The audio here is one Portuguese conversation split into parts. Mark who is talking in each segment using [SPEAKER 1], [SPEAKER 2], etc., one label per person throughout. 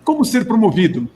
[SPEAKER 1] Como ser promovido?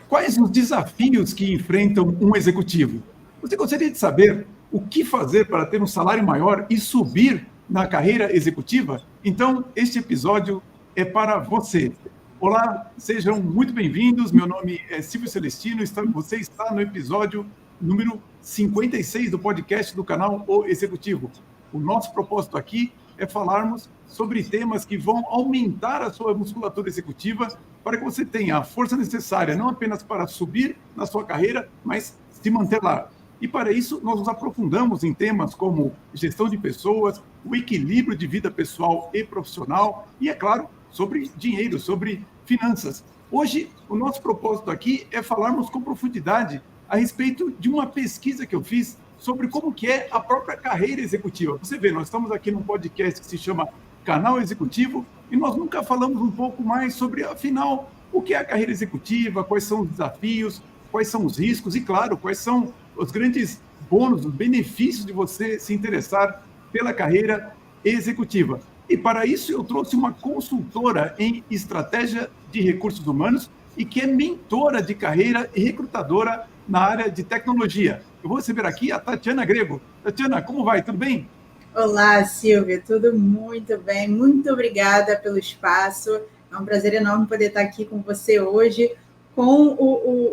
[SPEAKER 1] Quais os desafios que enfrentam um executivo? Você gostaria de saber o que fazer para ter um salário maior e subir na carreira executiva? Então, este episódio é para você. Olá, sejam muito bem-vindos. Meu nome é Silvio Celestino. Você está no episódio número 56 do podcast do canal O Executivo. O nosso propósito aqui é falarmos sobre temas que vão aumentar a sua musculatura executiva para que você tenha a força necessária, não apenas para subir na sua carreira, mas se manter lá. E para isso, nós nos aprofundamos em temas como gestão de pessoas, o equilíbrio de vida pessoal e profissional e, é claro, sobre dinheiro, sobre finanças. Hoje, o nosso propósito aqui é falarmos com profundidade a respeito de uma pesquisa que eu fiz sobre como que é a própria carreira executiva. Você vê, nós estamos aqui num podcast que se chama Canal Executivo e nós nunca falamos um pouco mais sobre, afinal, o que é a carreira executiva, quais são os desafios, quais são os riscos e, claro, quais são os grandes bônus, os benefícios de você se interessar pela carreira executiva. E para isso eu trouxe uma consultora em estratégia de recursos humanos e que é mentora de carreira e recrutadora na área de tecnologia. Eu vou receber aqui a Tatiana Grego. Tatiana, como vai? Tudo bem?
[SPEAKER 2] Olá, Silvia. Tudo muito bem. Muito obrigada pelo espaço. É um prazer enorme poder estar aqui com você hoje, com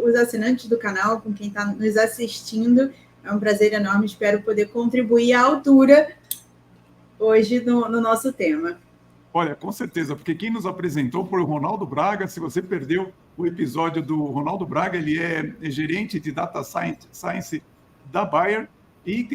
[SPEAKER 2] os assinantes do canal, com quem está nos assistindo. É um prazer enorme. Espero poder contribuir à altura hoje no nosso tema.
[SPEAKER 1] Olha, com certeza, porque quem nos apresentou foi o Ronaldo Braga. Se você perdeu o episódio do Ronaldo Braga, ele é gerente de Data Science da Bayer, e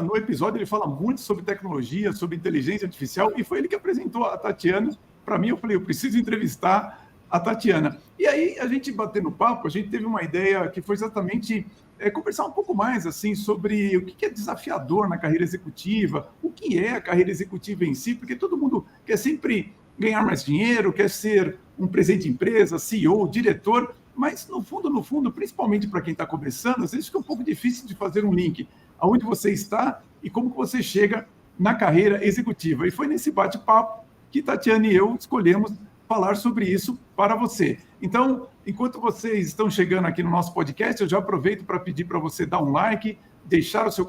[SPEAKER 1] no episódio ele fala muito sobre tecnologia, sobre inteligência artificial, e foi ele que apresentou a Tatiana. Para mim, eu falei, eu preciso entrevistar a Tatiana. E aí, a gente batendo papo, a gente teve uma ideia que foi exatamente conversar um pouco mais assim sobre o que é desafiador na carreira executiva, o que é a carreira executiva em si, porque todo mundo quer sempre ganhar mais dinheiro, quer ser um presidente de empresa, CEO, diretor, mas no fundo, principalmente para quem está começando, às vezes fica um pouco difícil de fazer um link aonde você está e como que você chega na carreira executiva. E foi nesse bate-papo que Tatiana e eu escolhemos falar sobre isso para você. Então, enquanto vocês estão chegando aqui no nosso podcast, eu já aproveito para pedir para você dar um like, deixar o seu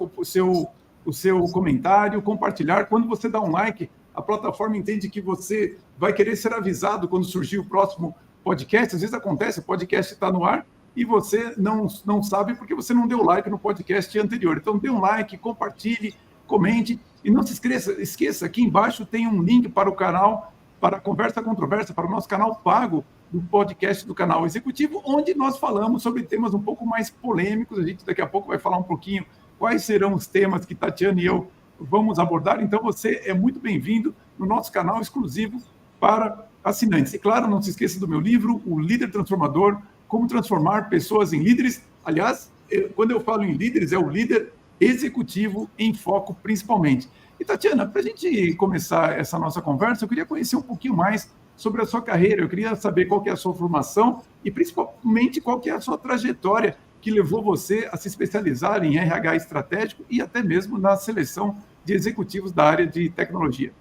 [SPEAKER 1] comentário, compartilhar. Quando você dá um like, a plataforma entende que você vai querer ser avisado quando surgir o próximo podcast. Às vezes acontece, o podcast está no ar e você não sabe porque você não deu like no podcast anterior. Então, dê um like, compartilhe, comente e não se esqueça, aqui embaixo tem um link para o canal, para a Conversa Controversa, para o nosso canal pago do podcast do Canal Executivo, onde nós falamos sobre temas um pouco mais polêmicos. A gente daqui a pouco vai falar um pouquinho quais serão os temas que Tatiana e eu vamos abordar. Então, você é muito bem-vindo no nosso canal exclusivo para assinantes. E, claro, não se esqueça do meu livro, O Líder Transformador, Como Transformar Pessoas em Líderes. Aliás, quando eu falo em líderes, é o líder executivo em foco, principalmente. E, Tatiana, para a gente começar essa nossa conversa, eu queria conhecer um pouquinho mais sobre a sua carreira. Eu queria saber qual que é a sua formação e, principalmente, qual que é a sua trajetória que levou você a se especializar em RH estratégico e até mesmo na seleção de executivos da área de tecnologia.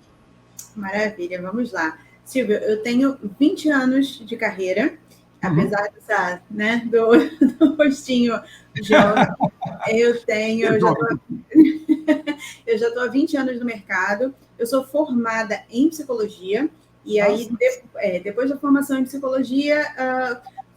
[SPEAKER 2] Maravilha, vamos lá. Silvia, eu tenho 20 anos de carreira, apesar do rostinho jovem. Eu já estou há 20 anos no mercado. Eu sou formada em psicologia e aí, depois da formação em psicologia,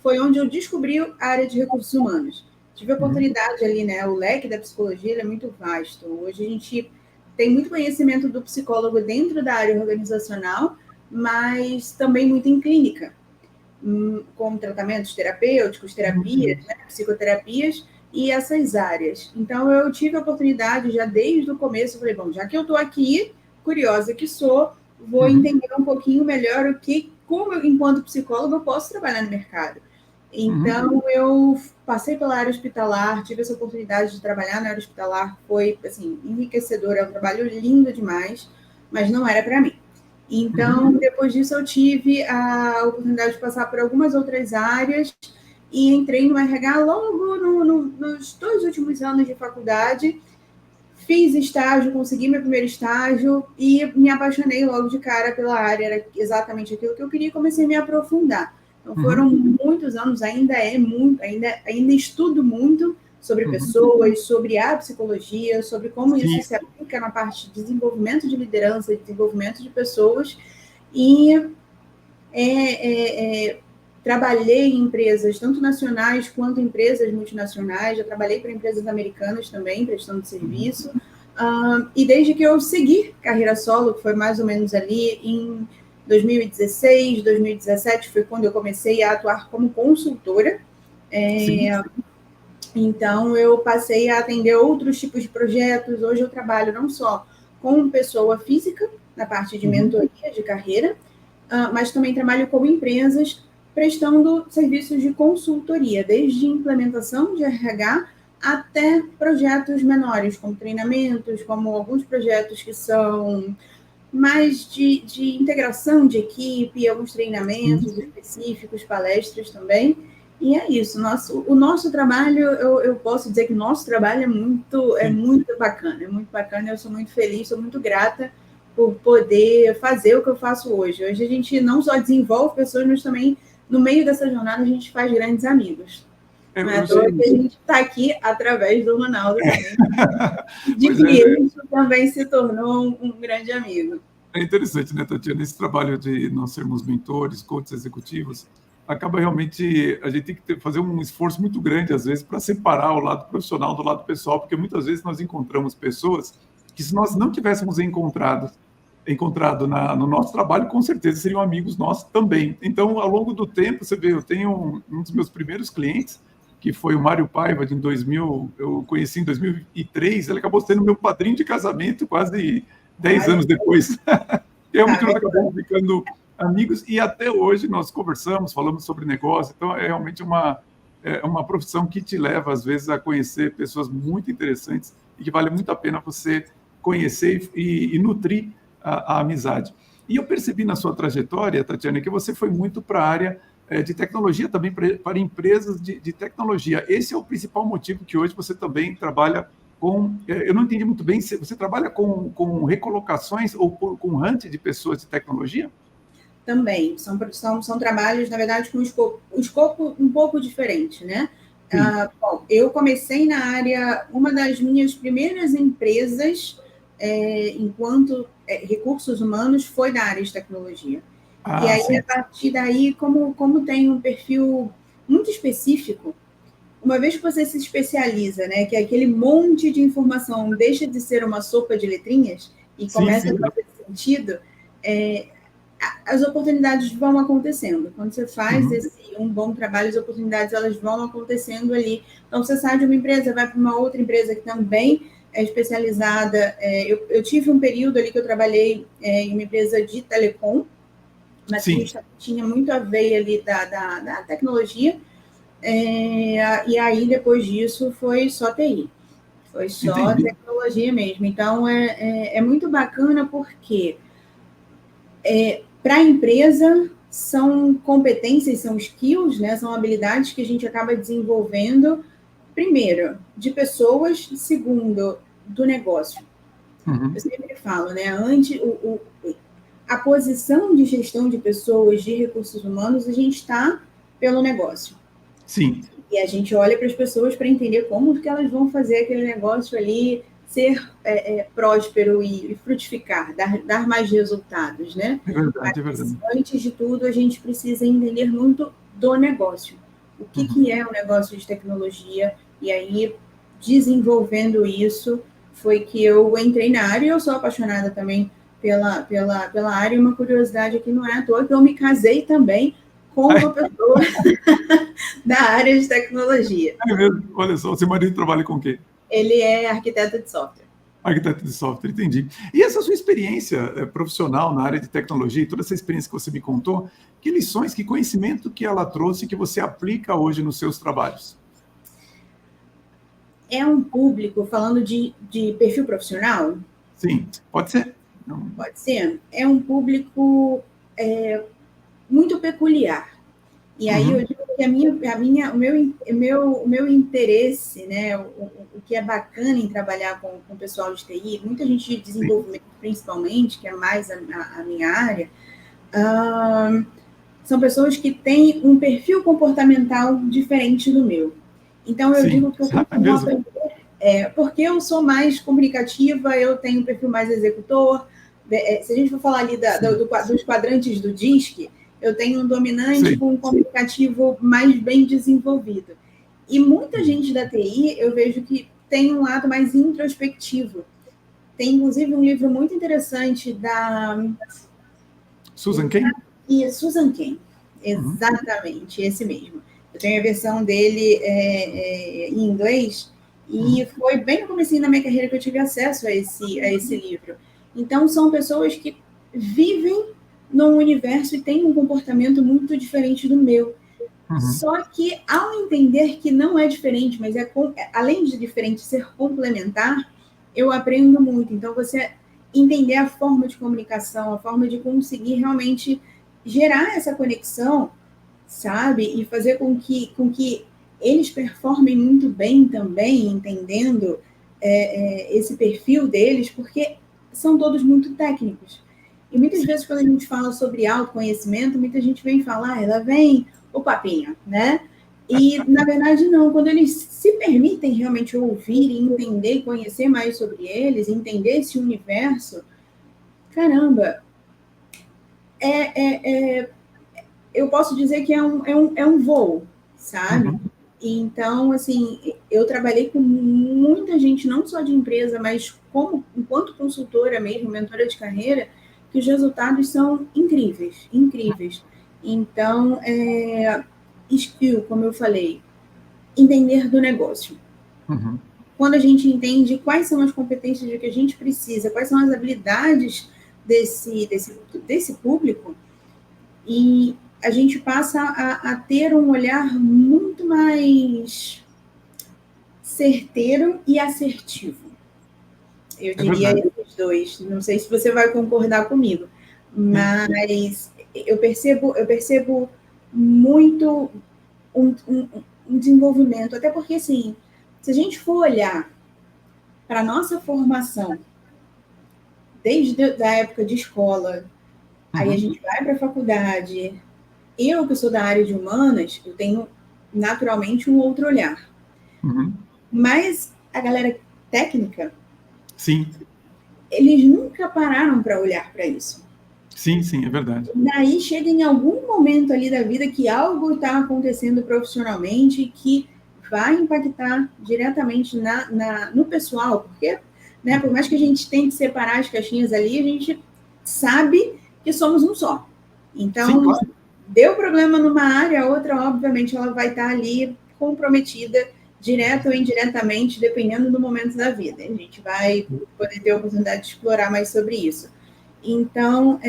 [SPEAKER 2] foi onde eu descobri a área de recursos humanos. Tive a oportunidade ali, o leque da psicologia ele é muito vasto. Hoje a gente tem muito conhecimento do psicólogo dentro da área organizacional, mas também muito em clínica, com tratamentos terapêuticos, terapias, psicoterapias e essas áreas. Então, eu tive a oportunidade já desde o começo, falei, bom, já que eu estou aqui, curiosa que sou, vou entender um pouquinho melhor como eu, enquanto psicóloga, eu posso trabalhar no mercado. Então, eu passei pela área hospitalar, tive essa oportunidade de trabalhar na área hospitalar, foi, assim, enriquecedor, é um trabalho lindo demais, mas não era para mim. Então, depois disso, eu tive a oportunidade de passar por algumas outras áreas e entrei no RH logo nos 2 últimos anos de faculdade. Fiz estágio, consegui meu primeiro estágio e me apaixonei logo de cara pela área, era exatamente aquilo que eu queria e comecei a me aprofundar. Então, foram muitos anos, ainda estudo muito sobre pessoas, sobre a psicologia, sobre como isso se aplica na parte de desenvolvimento de liderança, de desenvolvimento de pessoas, e trabalhei em empresas, tanto nacionais quanto empresas multinacionais, já trabalhei para empresas americanas também, prestando serviço, e desde que eu segui carreira solo, que foi mais ou menos ali em 2016, 2017, foi quando eu comecei a atuar como consultora. Então, eu passei a atender outros tipos de projetos. Hoje eu trabalho não só com pessoa física, na parte de mentoria de carreira, mas também trabalho com empresas prestando serviços de consultoria, desde implementação de RH até projetos menores, como treinamentos, como alguns projetos que são mais de integração de equipe, alguns treinamentos específicos, palestras também. E é isso, o nosso trabalho, eu posso dizer que o nosso trabalho é muito bacana, eu sou muito feliz, sou muito grata por poder fazer o que eu faço hoje. Hoje a gente não só desenvolve pessoas, mas também, no meio dessa jornada, a gente faz grandes amigos. Não é à toa que a gente está aqui através do Ronaldo também. De cliente também se tornou um grande amigo.
[SPEAKER 1] É interessante, né, Tatiana? Esse trabalho de nós sermos mentores, coaches executivos, acaba realmente, a gente tem que fazer um esforço muito grande, às vezes, para separar o lado profissional do lado pessoal, porque muitas vezes nós encontramos pessoas que, se nós não tivéssemos encontrado no nosso trabalho, com certeza seriam amigos nossos também. Então, ao longo do tempo, você vê, eu tenho um dos meus primeiros clientes, que foi o Mário Paiva, de 2000, eu conheci em 2003, ele acabou sendo meu padrinho de casamento quase 10 anos depois. Realmente nós acabamos ficando amigos, e até hoje nós conversamos, falamos sobre negócio. Então, é realmente uma profissão que te leva, às vezes, a conhecer pessoas muito interessantes e que vale muito a pena você conhecer e nutrir a amizade. E eu percebi na sua trajetória, Tatiana, que você foi muito para a área de tecnologia, também para empresas de tecnologia. Esse é o principal motivo que hoje você também trabalha com... Eu não entendi muito bem, você trabalha com recolocações ou com hunt de pessoas de tecnologia?
[SPEAKER 2] Também, são trabalhos, na verdade, com um escopo um pouco diferente, né? Bom, eu comecei na área, uma das minhas primeiras empresas, enquanto recursos humanos, foi da área de tecnologia. E aí, sim, a partir daí, como tem um perfil muito específico, uma vez que você se especializa, né, que aquele monte de informação deixa de ser uma sopa de letrinhas e começa a fazer sentido, as oportunidades vão acontecendo. Quando você faz um bom trabalho, as oportunidades elas vão acontecendo ali. Então, você sai de uma empresa, vai para uma outra empresa que também é especializada. Eu tive um período ali que eu trabalhei em uma empresa de telecom, mas que tinha muito a ver ali da tecnologia. E aí, depois disso, foi só TI. Foi só tecnologia mesmo. Então, é muito bacana porque... para a empresa, são competências, são skills, né? São habilidades que a gente acaba desenvolvendo, primeiro, de pessoas, segundo, do negócio. Eu sempre falo, né? A posição de gestão de pessoas, de recursos humanos, a gente está pelo negócio.
[SPEAKER 1] Sim.
[SPEAKER 2] E a gente olha para as pessoas para entender como que elas vão fazer aquele negócio ali ser próspero e frutificar, dar mais resultados, né?
[SPEAKER 1] É verdade, é verdade.
[SPEAKER 2] Mas, antes de tudo, a gente precisa entender muito do negócio. O que é um negócio de tecnologia? E aí, desenvolvendo isso, foi que eu entrei na área, e eu sou apaixonada também pela área, e uma curiosidade aqui, não é à toa que eu me casei também com uma pessoa da área de tecnologia.
[SPEAKER 1] É mesmo? Olha só, seu marido trabalha com o quê?
[SPEAKER 2] Ele é arquiteto de software.
[SPEAKER 1] Arquiteto de software, entendi. E essa sua experiência profissional na área de tecnologia, toda essa experiência que você me contou, que lições, que conhecimento que ela trouxe que você aplica hoje nos seus trabalhos?
[SPEAKER 2] É um público, falando de perfil profissional?
[SPEAKER 1] Sim, pode ser.
[SPEAKER 2] Pode ser. É um público muito peculiar. E aí eu digo que o meu interesse, né, o que é bacana em trabalhar com o pessoal de TI, muita gente de desenvolvimento, principalmente, que é mais a minha área, são pessoas que têm um perfil comportamental diferente do meu. Então, eu digo que eu costumo aprender, porque eu sou mais comunicativa, eu tenho um perfil mais executor. Se a gente for falar ali dos quadrantes do DISC, eu tenho um dominante com um comunicativo mais bem desenvolvido. E muita gente da TI, eu vejo que tem um lado mais introspectivo. Tem, inclusive, um livro muito interessante da...
[SPEAKER 1] Susan Cain?
[SPEAKER 2] Susan Cain, exatamente, esse mesmo. Eu tenho a versão dele em inglês, e foi bem no comecinho da minha carreira que eu tive acesso a esse livro. Então, são pessoas que vivem num universo e têm um comportamento muito diferente do meu. Só que, ao entender que não é diferente, mas além de diferente ser complementar, eu aprendo muito. Então, você entender a forma de comunicação, a forma de conseguir realmente gerar essa conexão, sabe? E fazer com que eles performem muito bem também, entendendo esse perfil deles, porque são todos muito técnicos. E muitas vezes, quando a gente fala sobre autoconhecimento, muita gente vem falar, ela vem o papinho, né? E, na verdade, não. Quando eles se permitem realmente ouvir, entender e conhecer mais sobre eles, entender esse universo, caramba, eu posso dizer que é um voo, sabe? Então, assim, eu trabalhei com muita gente, não só de empresa, mas enquanto consultora mesmo, mentora de carreira, que os resultados são incríveis, incríveis. Então, skill, como eu falei, entender do negócio. Quando a gente entende quais são as competências de que a gente precisa, quais são as habilidades desse público, e a gente passa a ter um olhar muito mais certeiro e assertivo. Eu diria esses dois. Não sei se você vai concordar comigo, mas eu percebo muito um desenvolvimento, até porque, assim, se a gente for olhar para a nossa formação, desde a época de escola, aí a gente vai para a faculdade. Eu, que sou da área de humanas, eu tenho naturalmente um outro olhar. Mas a galera técnica, eles nunca pararam para olhar para isso.
[SPEAKER 1] Sim, é verdade.
[SPEAKER 2] Daí chega em algum momento ali da vida que algo está acontecendo profissionalmente que vai impactar diretamente no pessoal, porque, né, por mais que a gente tente separar as caixinhas ali, a gente sabe que somos um só. Então, claro, deu problema numa área, a outra, obviamente, ela vai estar ali comprometida, direto ou indiretamente, dependendo do momento da vida. A gente vai poder ter a oportunidade de explorar mais sobre isso. Então,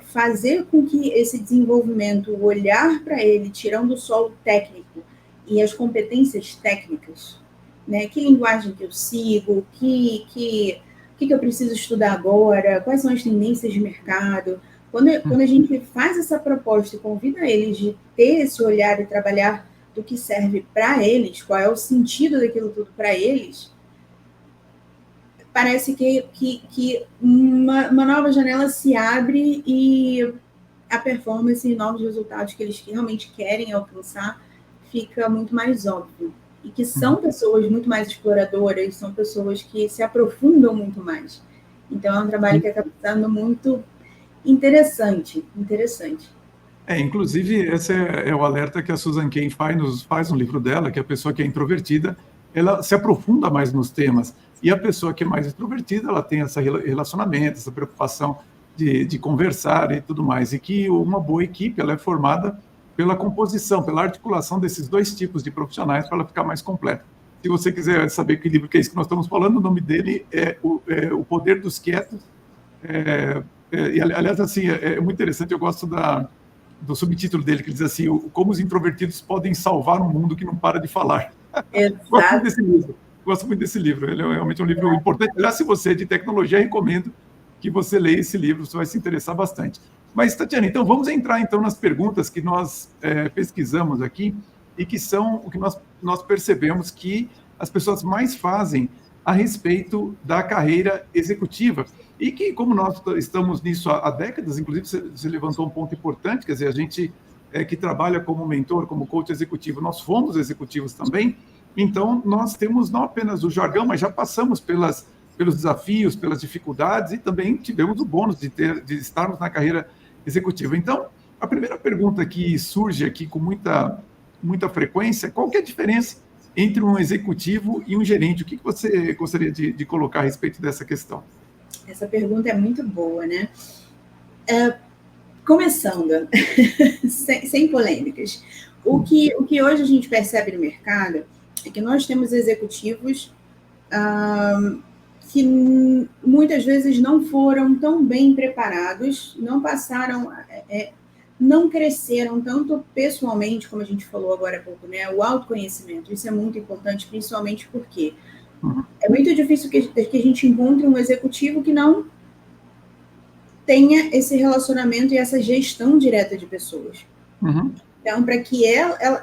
[SPEAKER 2] fazer com que esse desenvolvimento, o olhar para ele, tirando só o técnico e as competências técnicas, né? Que linguagem que eu sigo, o que eu preciso estudar agora, quais são as tendências de mercado. Quando a gente faz essa proposta e convida eles de ter esse olhar e trabalhar do que serve para eles, qual é o sentido daquilo tudo para eles, parece que uma nova janela se abre e a performance e novos resultados que eles realmente querem alcançar fica muito mais óbvio. E que são pessoas muito mais exploradoras, são pessoas que se aprofundam muito mais. Então, é um trabalho que acaba sendo muito interessante.
[SPEAKER 1] Inclusive, esse é o alerta que a Susan Cain faz no livro dela, que a pessoa que é introvertida, ela se aprofunda mais nos temas. E a pessoa que é mais extrovertida, ela tem esse relacionamento, essa preocupação de conversar e tudo mais. E que uma boa equipe, ela é formada pela composição, pela articulação desses dois tipos de profissionais para ela ficar mais completa. Se você quiser saber que livro que é isso que nós estamos falando, o nome dele é O Poder dos Quietos. E, aliás, assim, é muito interessante, eu gosto do subtítulo dele, que diz assim, como os introvertidos podem salvar um mundo que não para de falar. Gosto muito desse livro, ele é realmente um livro importante. Aliás, se você é de tecnologia, recomendo que você leia esse livro, você vai se interessar bastante. Mas, Tatiana, então vamos entrar nas perguntas que nós pesquisamos aqui e que são o que nós percebemos que as pessoas mais fazem a respeito da carreira executiva. E que, como nós estamos nisso há décadas, inclusive você levantou um ponto importante, quer dizer, a gente que trabalha como mentor, como coach executivo, nós fomos executivos também, então nós temos não apenas o jargão, mas já passamos pelos desafios, pelas dificuldades e também tivemos o bônus de estarmos na carreira executiva. Então, a primeira pergunta que surge aqui com muita frequência, qual que é a diferença entre um executivo e um gerente? O que você gostaria de colocar a respeito dessa questão?
[SPEAKER 2] Essa pergunta é muito boa, né? Começando, sem polêmicas, o que hoje a gente percebe no mercado é que nós temos executivos que muitas vezes não foram tão bem preparados, não passaram, não cresceram tanto pessoalmente, como a gente falou agora há pouco, né? O autoconhecimento, isso é muito importante, principalmente porque é muito difícil que a gente encontre um executivo que não tenha esse relacionamento e essa gestão direta de pessoas. Então, para que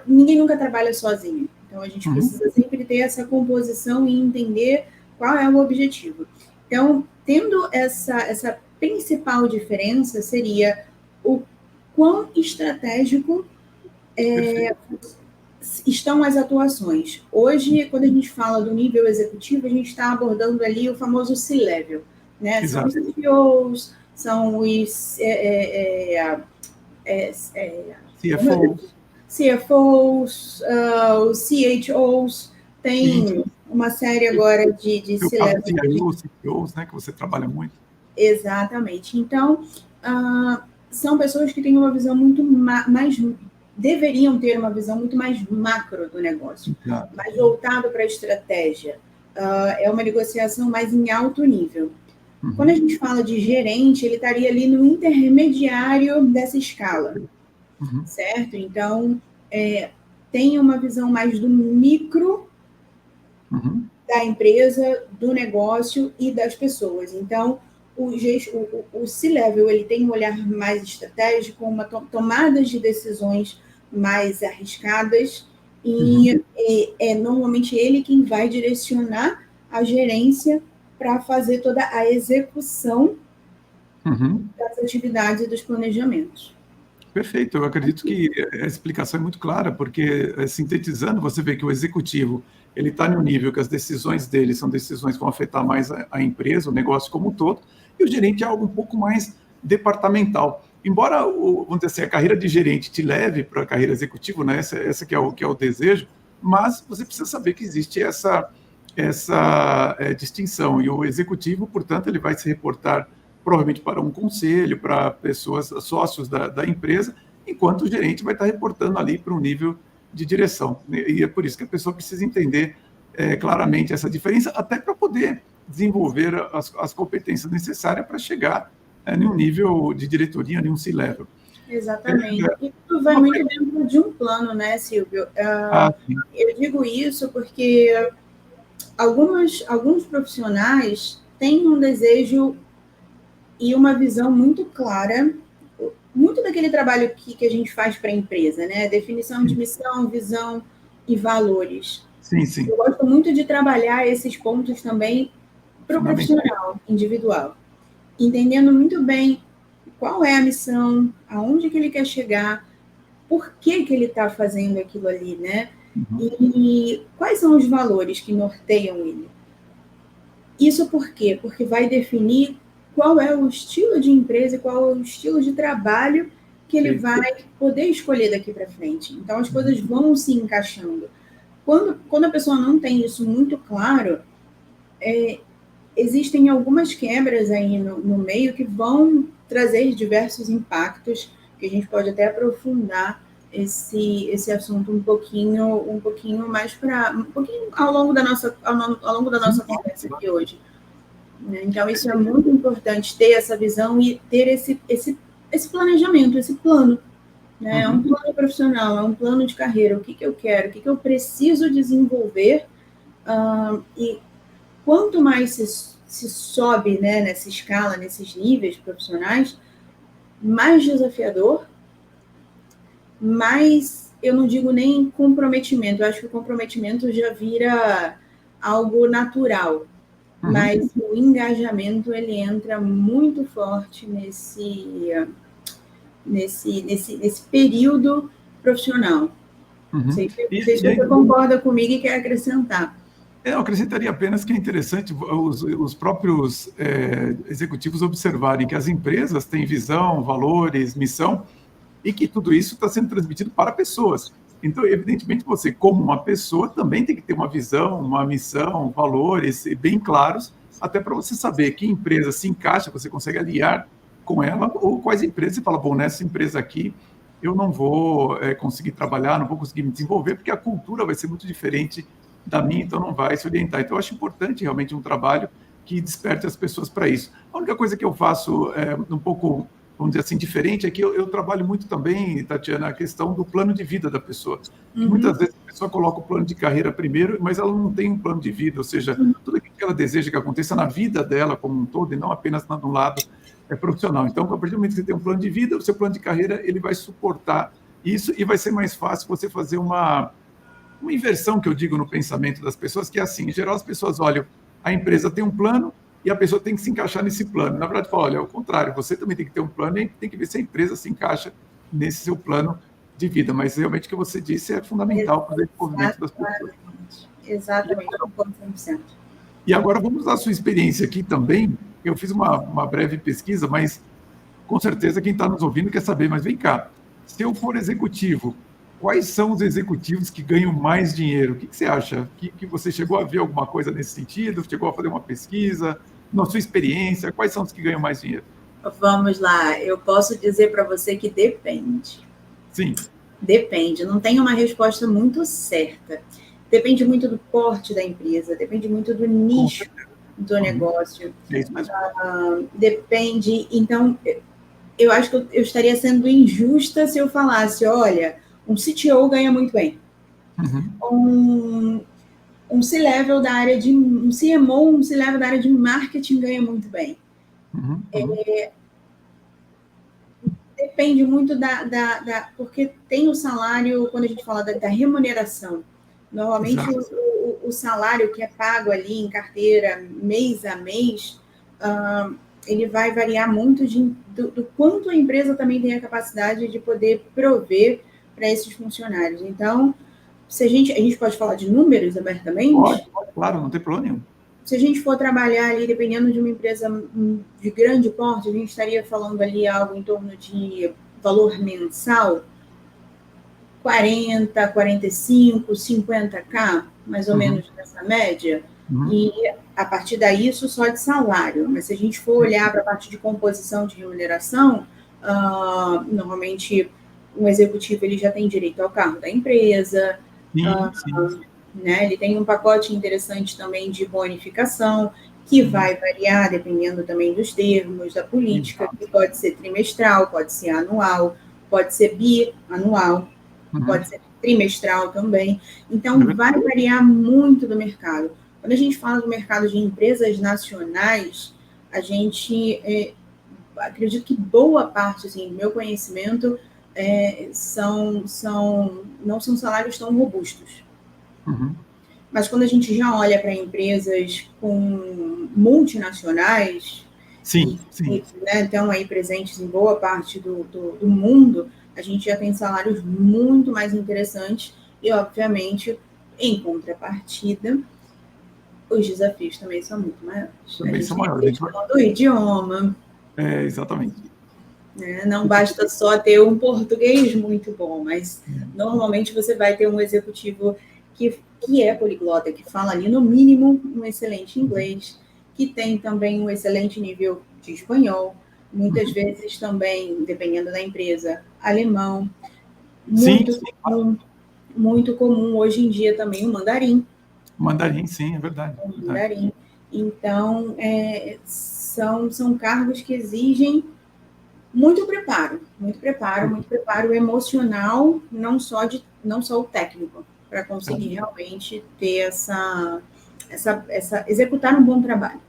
[SPEAKER 2] ninguém nunca trabalha sozinho. Então, a gente precisa sempre ter essa composição e entender qual é o objetivo. Então, tendo essa principal diferença, seria o quão estratégico estão as atuações. Hoje, quando a gente fala do nível executivo, a gente está abordando ali o famoso C-Level, né? São os CEOs, são os CFOs, os CHOs, tem uma série agora de
[SPEAKER 1] C-Level. CEOs, né, que você trabalha muito.
[SPEAKER 2] Exatamente. Então, são pessoas que têm uma visão muito mais... deveriam ter uma visão muito mais macro do negócio, mais voltado para a estratégia. É uma negociação mais em alto nível. Quando a gente fala de gerente, ele estaria ali no intermediário dessa escala, certo? Então, tem uma visão mais do micro da empresa, do negócio e das pessoas. Então, o C-Level, ele tem um olhar mais estratégico, uma tomadas de decisões mais arriscadas e é normalmente ele quem vai direcionar a gerência para fazer toda a execução das atividades e dos planejamentos.
[SPEAKER 1] Perfeito, eu acredito que a explicação é muito clara, porque, sintetizando, você vê que o executivo ele está no nível que as decisões dele são decisões que vão afetar mais a empresa, o negócio como um todo, e o gerente é algo um pouco mais departamental. Embora, vamos dizer assim, a carreira de gerente te leve para a carreira executiva, né? Essa que é o desejo, mas você precisa saber que existe essa distinção, e o executivo, portanto, ele vai se reportar provavelmente para um conselho, para pessoas, sócios da empresa, enquanto o gerente vai estar reportando ali para um nível de direção. E é por isso que a pessoa precisa entender claramente essa diferença, até para poder desenvolver as competências necessárias para chegar em um nível de diretoria, em um C-Level.
[SPEAKER 2] Exatamente. E tudo vai muito dentro de um plano, né, Silvio? Eu digo isso porque alguns profissionais têm um desejo e uma visão muito clara, muito daquele trabalho que a gente faz para a empresa, né? Definição de missão, visão e valores.
[SPEAKER 1] Sim, sim.
[SPEAKER 2] Eu gosto muito de trabalhar esses pontos também para o profissional individual, entendendo muito bem qual é a missão, aonde que ele quer chegar, por que ele está fazendo aquilo ali, né? E quais são os valores que norteiam ele. Isso por quê? Porque vai definir qual é o estilo de empresa e qual é o estilo de trabalho que ele vai poder escolher daqui para frente. Então, as coisas vão se encaixando. Quando a pessoa não tem isso muito claro, existem algumas quebras aí no meio que vão trazer diversos impactos, que a gente pode até aprofundar esse assunto um pouquinho mais ao longo da nossa conversa aqui hoje. Então, isso é muito importante, ter essa visão e ter esse planejamento, esse plano. Né? É um plano profissional, é um plano de carreira. O que eu quero, o que eu preciso desenvolver. E quanto mais se sobe, né, nessa escala, nesses níveis profissionais, mais desafiador, mais, eu não digo nem comprometimento, eu acho que o comprometimento já vira algo natural. Mas o engajamento, ele entra muito forte nesse período profissional. Não sei se você concorda comigo e quer acrescentar.
[SPEAKER 1] Eu acrescentaria apenas que é interessante os próprios executivos observarem que as empresas têm visão, valores, missão, e que tudo isso está sendo transmitido para pessoas. Então, evidentemente, você, como uma pessoa, também tem que ter uma visão, uma missão, valores bem claros, até para você saber que empresa se encaixa, você consegue aliar com ela, ou quais empresas você fala, bom, nessa empresa aqui eu não vou conseguir trabalhar, não vou conseguir me desenvolver, porque a cultura vai ser muito diferente da minha, então não vai se orientar. Então, eu acho importante realmente um trabalho que desperte as pessoas para isso. A única coisa que eu faço um pouco, vamos dizer assim, diferente é que eu trabalho muito também, Tatiana, a questão do plano de vida da pessoa. Muitas vezes a pessoa coloca o plano de carreira primeiro, mas ela não tem um plano de vida, ou seja, tudo aquilo que ela deseja que aconteça na vida dela como um todo, e não apenas no lado profissional. Então, a partir do momento que você tem um plano de vida, o seu plano de carreira ele vai suportar isso e vai ser mais fácil você fazer uma inversão, que eu digo, no pensamento das pessoas, que é assim, em geral as pessoas olham, a empresa tem um plano e a pessoa tem que se encaixar nesse plano. Na verdade, fala, olha, é o contrário, você também tem que ter um plano e tem que ver se a empresa se encaixa nesse seu plano de vida, mas realmente o que você disse é fundamental para o desenvolvimento das pessoas.
[SPEAKER 2] Exatamente, concordo 100%.
[SPEAKER 1] E agora vamos à sua experiência aqui também. Eu fiz uma breve pesquisa, mas com certeza quem está nos ouvindo quer saber, mas vem cá, se eu for executivo, quais são os executivos que ganham mais dinheiro? O que você acha? Que você chegou a ver alguma coisa nesse sentido? Chegou a fazer uma pesquisa? Na sua experiência, quais são os que ganham mais dinheiro?
[SPEAKER 2] Vamos lá, eu posso dizer para você que depende.
[SPEAKER 1] Sim.
[SPEAKER 2] Depende, não tem uma resposta muito certa. Depende muito do porte da empresa, depende muito do nicho do negócio.
[SPEAKER 1] É isso mesmo.
[SPEAKER 2] Depende, então, eu acho que eu estaria sendo injusta se eu falasse, olha, um CTO ganha muito bem. Um C-level da área de... Um CMO, um C-level da área de marketing ganha muito bem. Depende muito porque tem o salário, quando a gente fala da remuneração. Normalmente, o salário que é pago ali em carteira, mês a mês, ele vai variar muito do quanto a empresa também tem a capacidade de poder prover para esses funcionários. Então, se a gente pode falar de números abertamente?
[SPEAKER 1] Pode, claro, não tem problema nenhum.
[SPEAKER 2] Se a gente for trabalhar ali, dependendo de uma empresa de grande porte, a gente estaria falando ali algo em torno de valor mensal, 40, 45, 50K, mais ou menos nessa média. E a partir daí, isso só de salário. Mas se a gente for olhar para a parte de composição de remuneração, normalmente um executivo ele já tem direito ao carro da empresa, né? Ele tem um pacote interessante também de bonificação, que vai variar dependendo também dos termos, da política, que pode ser trimestral, pode ser anual, pode ser bianual, pode ser trimestral também. Então, vai variar muito do mercado. Quando a gente fala do mercado de empresas nacionais, a gente, acredito que boa parte, assim, do meu conhecimento, não são salários tão robustos. Mas quando a gente já olha para empresas com multinacionais,
[SPEAKER 1] sim.
[SPEAKER 2] Né, estão aí presentes em boa parte do mundo, a gente já tem salários muito mais interessantes e, obviamente, em contrapartida, os desafios também são muito maiores.
[SPEAKER 1] Também são maiores.
[SPEAKER 2] Do idioma.
[SPEAKER 1] Exatamente.
[SPEAKER 2] Não basta só ter um português muito bom, mas normalmente você vai ter um executivo que é poliglota, que fala ali no mínimo um excelente inglês, que tem também um excelente nível de espanhol, muitas vezes também, dependendo da empresa, alemão. Muito comum hoje em dia também o mandarim.
[SPEAKER 1] Mandarim, sim, é verdade.
[SPEAKER 2] Mandarim. Então, são cargos que exigem muito preparo emocional, não só o técnico, para conseguir realmente ter executar um bom trabalho.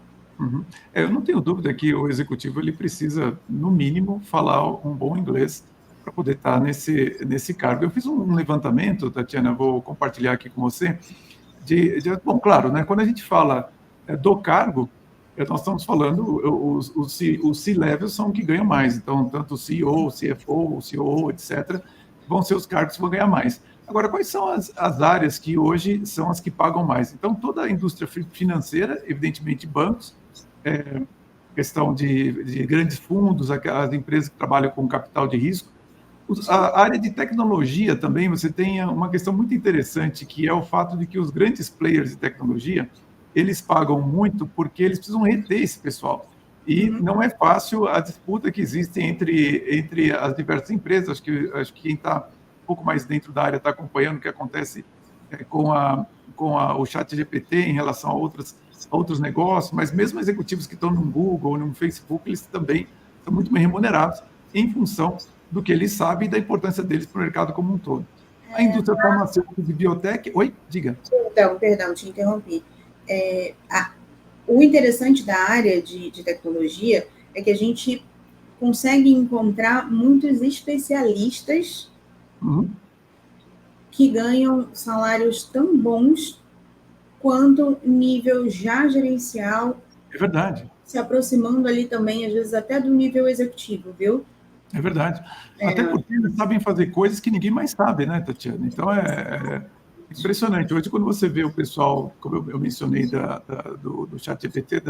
[SPEAKER 1] Eu não tenho dúvida que o executivo ele precisa, no mínimo, falar um bom inglês para poder estar nesse cargo. Eu fiz um levantamento, Tatiana, vou compartilhar aqui com você. Bom, claro, né, quando a gente fala do cargo, nós estamos falando, os C-levels são que ganham mais, então, tanto o CEO, o CFO, o COO, etc., vão ser os cargos que vão ganhar mais. Agora, quais são as áreas que hoje são as que pagam mais? Então, toda a indústria financeira, evidentemente, bancos, questão de grandes fundos, as empresas que trabalham com capital de risco. A área de tecnologia também, você tem uma questão muito interessante, que é o fato de que os grandes players de tecnologia, eles pagam muito porque eles precisam reter esse pessoal. E não é fácil a disputa que existe entre as diversas empresas. Acho que quem está um pouco mais dentro da área está acompanhando o que acontece com o ChatGPT em relação a outros negócios, mas mesmo executivos que estão no Google, no Facebook, eles também são muito bem remunerados em função do que eles sabem e da importância deles para o mercado como um todo. A indústria farmacêutica de biotech... Oi, diga.
[SPEAKER 2] Então, perdão, te interrompi. O interessante da área de tecnologia é que a gente consegue encontrar muitos especialistas que ganham salários tão bons quanto nível já gerencial.
[SPEAKER 1] É verdade.
[SPEAKER 2] Se aproximando ali também, às vezes, até do nível executivo, viu?
[SPEAKER 1] É verdade. Até porque eles sabem fazer coisas que ninguém mais sabe, né, Tatiana? Então, é impressionante. Hoje, quando você vê o pessoal, como eu mencionei, do ChatGPT,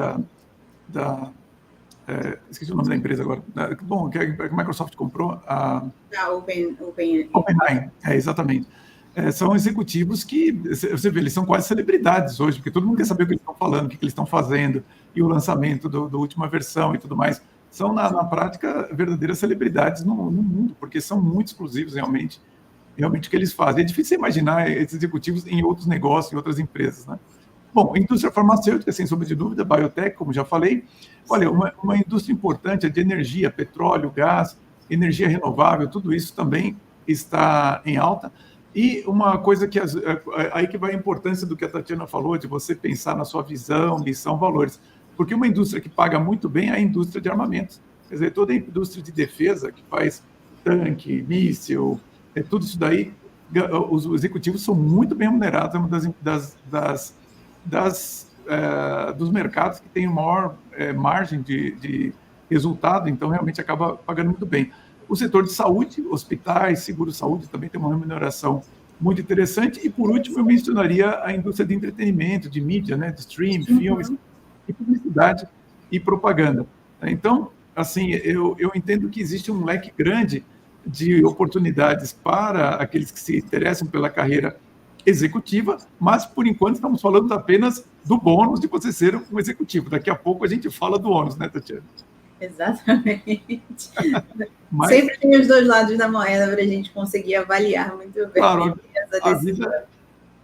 [SPEAKER 1] esqueci o nome da empresa agora. Bom, que a Microsoft comprou. A OpenAI, exatamente. São executivos que, você vê, eles são quase celebridades hoje, porque todo mundo quer saber o que eles estão falando, o que eles estão fazendo, e o lançamento da última versão e tudo mais. São, na prática, verdadeiras celebridades no mundo, porque são muito exclusivos, realmente o que eles fazem. É difícil imaginar esses executivos em outros negócios, em outras empresas, né? Bom, indústria farmacêutica, sem sombra de dúvida, biotech, como já falei. Olha, uma indústria importante é de energia, petróleo, gás, energia renovável, tudo isso também está em alta. E uma coisa que aí que vai a importância do que a Tatiana falou, de você pensar na sua visão, missão, valores. Porque uma indústria que paga muito bem é a indústria de armamentos. Quer dizer, toda a indústria de defesa que faz tanque, míssil, tudo isso daí, os executivos são muito bem remunerados, é uma dos mercados que tem maior margem de resultado, então realmente acaba pagando muito bem. O setor de saúde, hospitais, seguro-saúde também tem uma remuneração muito interessante. E, por último, eu mencionaria a indústria de entretenimento, de mídia, né, de stream, filmes, e publicidade e propaganda. Então, assim, eu entendo que existe um leque grande de oportunidades para aqueles que se interessam pela carreira executiva, mas, por enquanto, estamos falando apenas do bônus de você ser um executivo. Daqui a pouco a gente fala do ônus, né, Tatiana?
[SPEAKER 2] Exatamente. Sempre tem os dois lados da moeda para a gente conseguir avaliar muito bem.
[SPEAKER 1] Claro,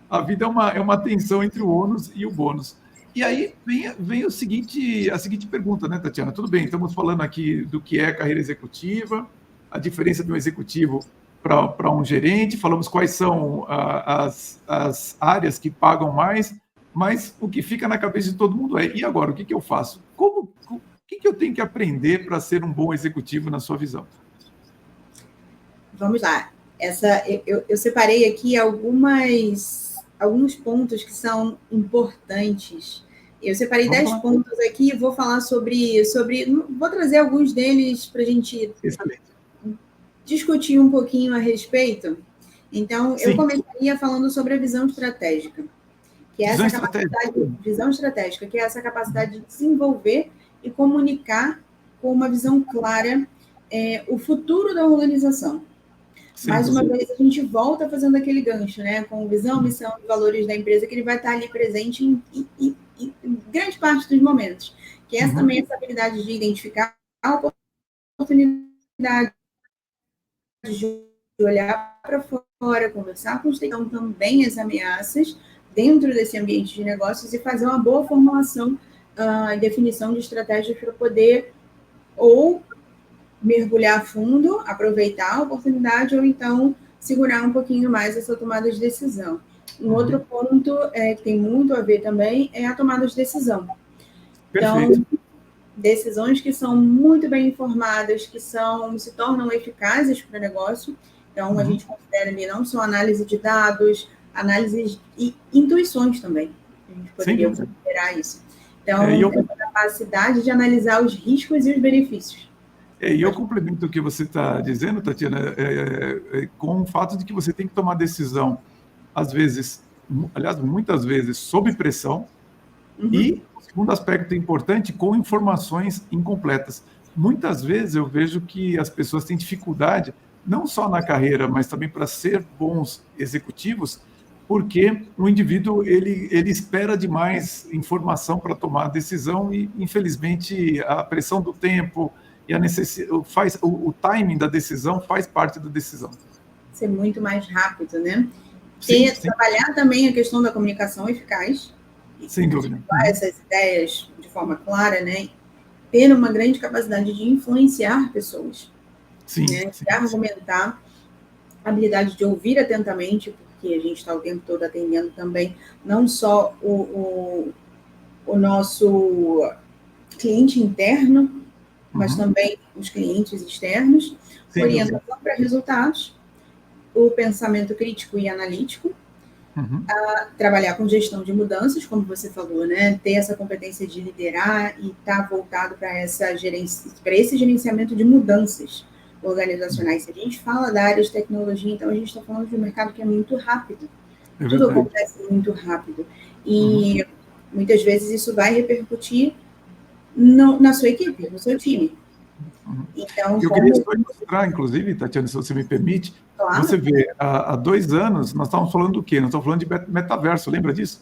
[SPEAKER 1] a vida é uma tensão entre o ônus e o bônus. E aí vem a seguinte pergunta, né, Tatiana? Tudo bem, estamos falando aqui do que é carreira executiva, a diferença de um executivo para um gerente, falamos quais são as áreas que pagam mais, mas o que fica na cabeça de todo mundo e agora, o que eu faço? O que eu tenho que aprender para ser um bom executivo na sua visão?
[SPEAKER 2] Vamos lá. Eu separei aqui alguns pontos que são importantes. Eu separei 10 pontos aqui e vou falar sobre. Vou trazer alguns deles para a gente discutir um pouquinho a respeito. Então, eu começaria falando sobre a visão estratégica, que é visão estratégica, que é essa capacidade de desenvolver e comunicar com uma visão clara o futuro da organização. Mais uma vez, a gente volta fazendo aquele gancho, né? Com visão, missão e valores da empresa, que ele vai estar ali presente em grande parte dos momentos. Que é também essa habilidade de identificar a oportunidade, de olhar para fora, conversar com os stakeholders, também as ameaças dentro desse ambiente de negócios e fazer uma boa formulação e definição de estratégias para poder ou mergulhar a fundo, aproveitar a oportunidade ou então segurar um pouquinho mais essa tomada de decisão. Um outro ponto que tem muito a ver também é a tomada de decisão.
[SPEAKER 1] Perfeito.
[SPEAKER 2] Então, decisões que são muito bem informadas, que se tornam eficazes para o negócio. Então, a gente considera ali não só análise de dados, análise e intuições também. A gente poderia considerar isso. Então, tem a capacidade de analisar os riscos e os benefícios.
[SPEAKER 1] E eu complemento o que você está dizendo, Tatiana, com o fato de que você tem que tomar decisão, às vezes, aliás, muitas vezes, sob pressão, e o segundo aspecto importante, com informações incompletas. Muitas vezes eu vejo que as pessoas têm dificuldade, não só na carreira, mas também para ser bons executivos, porque o indivíduo ele espera demais informação para tomar a decisão e, infelizmente, a pressão do tempo e a necessidade, o timing da decisão faz parte da decisão.
[SPEAKER 2] Ser muito mais rápido, né? Sim. Trabalhar também a questão da comunicação eficaz.
[SPEAKER 1] Sem dúvida.
[SPEAKER 2] Essas ideias de forma clara, né? Ter uma grande capacidade de influenciar pessoas.
[SPEAKER 1] Sim,
[SPEAKER 2] né? De argumentar, habilidade de ouvir atentamente, porque a gente está o tempo todo atendendo também, não só o nosso cliente interno, mas também os clientes externos, orientação para resultados, o pensamento crítico e analítico, trabalhar com gestão de mudanças, como você falou, né? Ter essa competência de liderar e estar voltado para esse gerenciamento de mudanças organizacionais. Se a gente fala da área de tecnologia, então a gente está falando de um mercado que é muito rápido. Tudo acontece muito rápido. E muitas vezes isso vai repercutir na sua equipe, no seu time. Então,
[SPEAKER 1] eu queria só ilustrar, inclusive, Tatiana, se você me permite, você vê, há 2 anos, nós estávamos falando do quê? Nós estávamos falando de metaverso, lembra disso?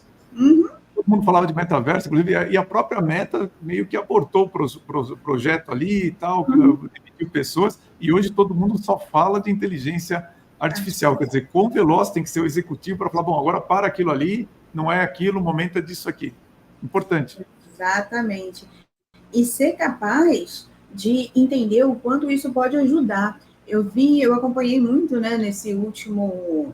[SPEAKER 1] Todo mundo falava de metaverso, inclusive, e a própria Meta meio que abortou o projeto ali e tal, demitiu pessoas, e hoje todo mundo só fala de inteligência artificial, quer dizer, quão veloz tem que ser o executivo para falar, bom, agora para aquilo ali, não é aquilo, o momento é disso aqui. Importante.
[SPEAKER 2] Exatamente. E ser capaz de entender o quanto isso pode ajudar. Eu acompanhei muito, né, nesse último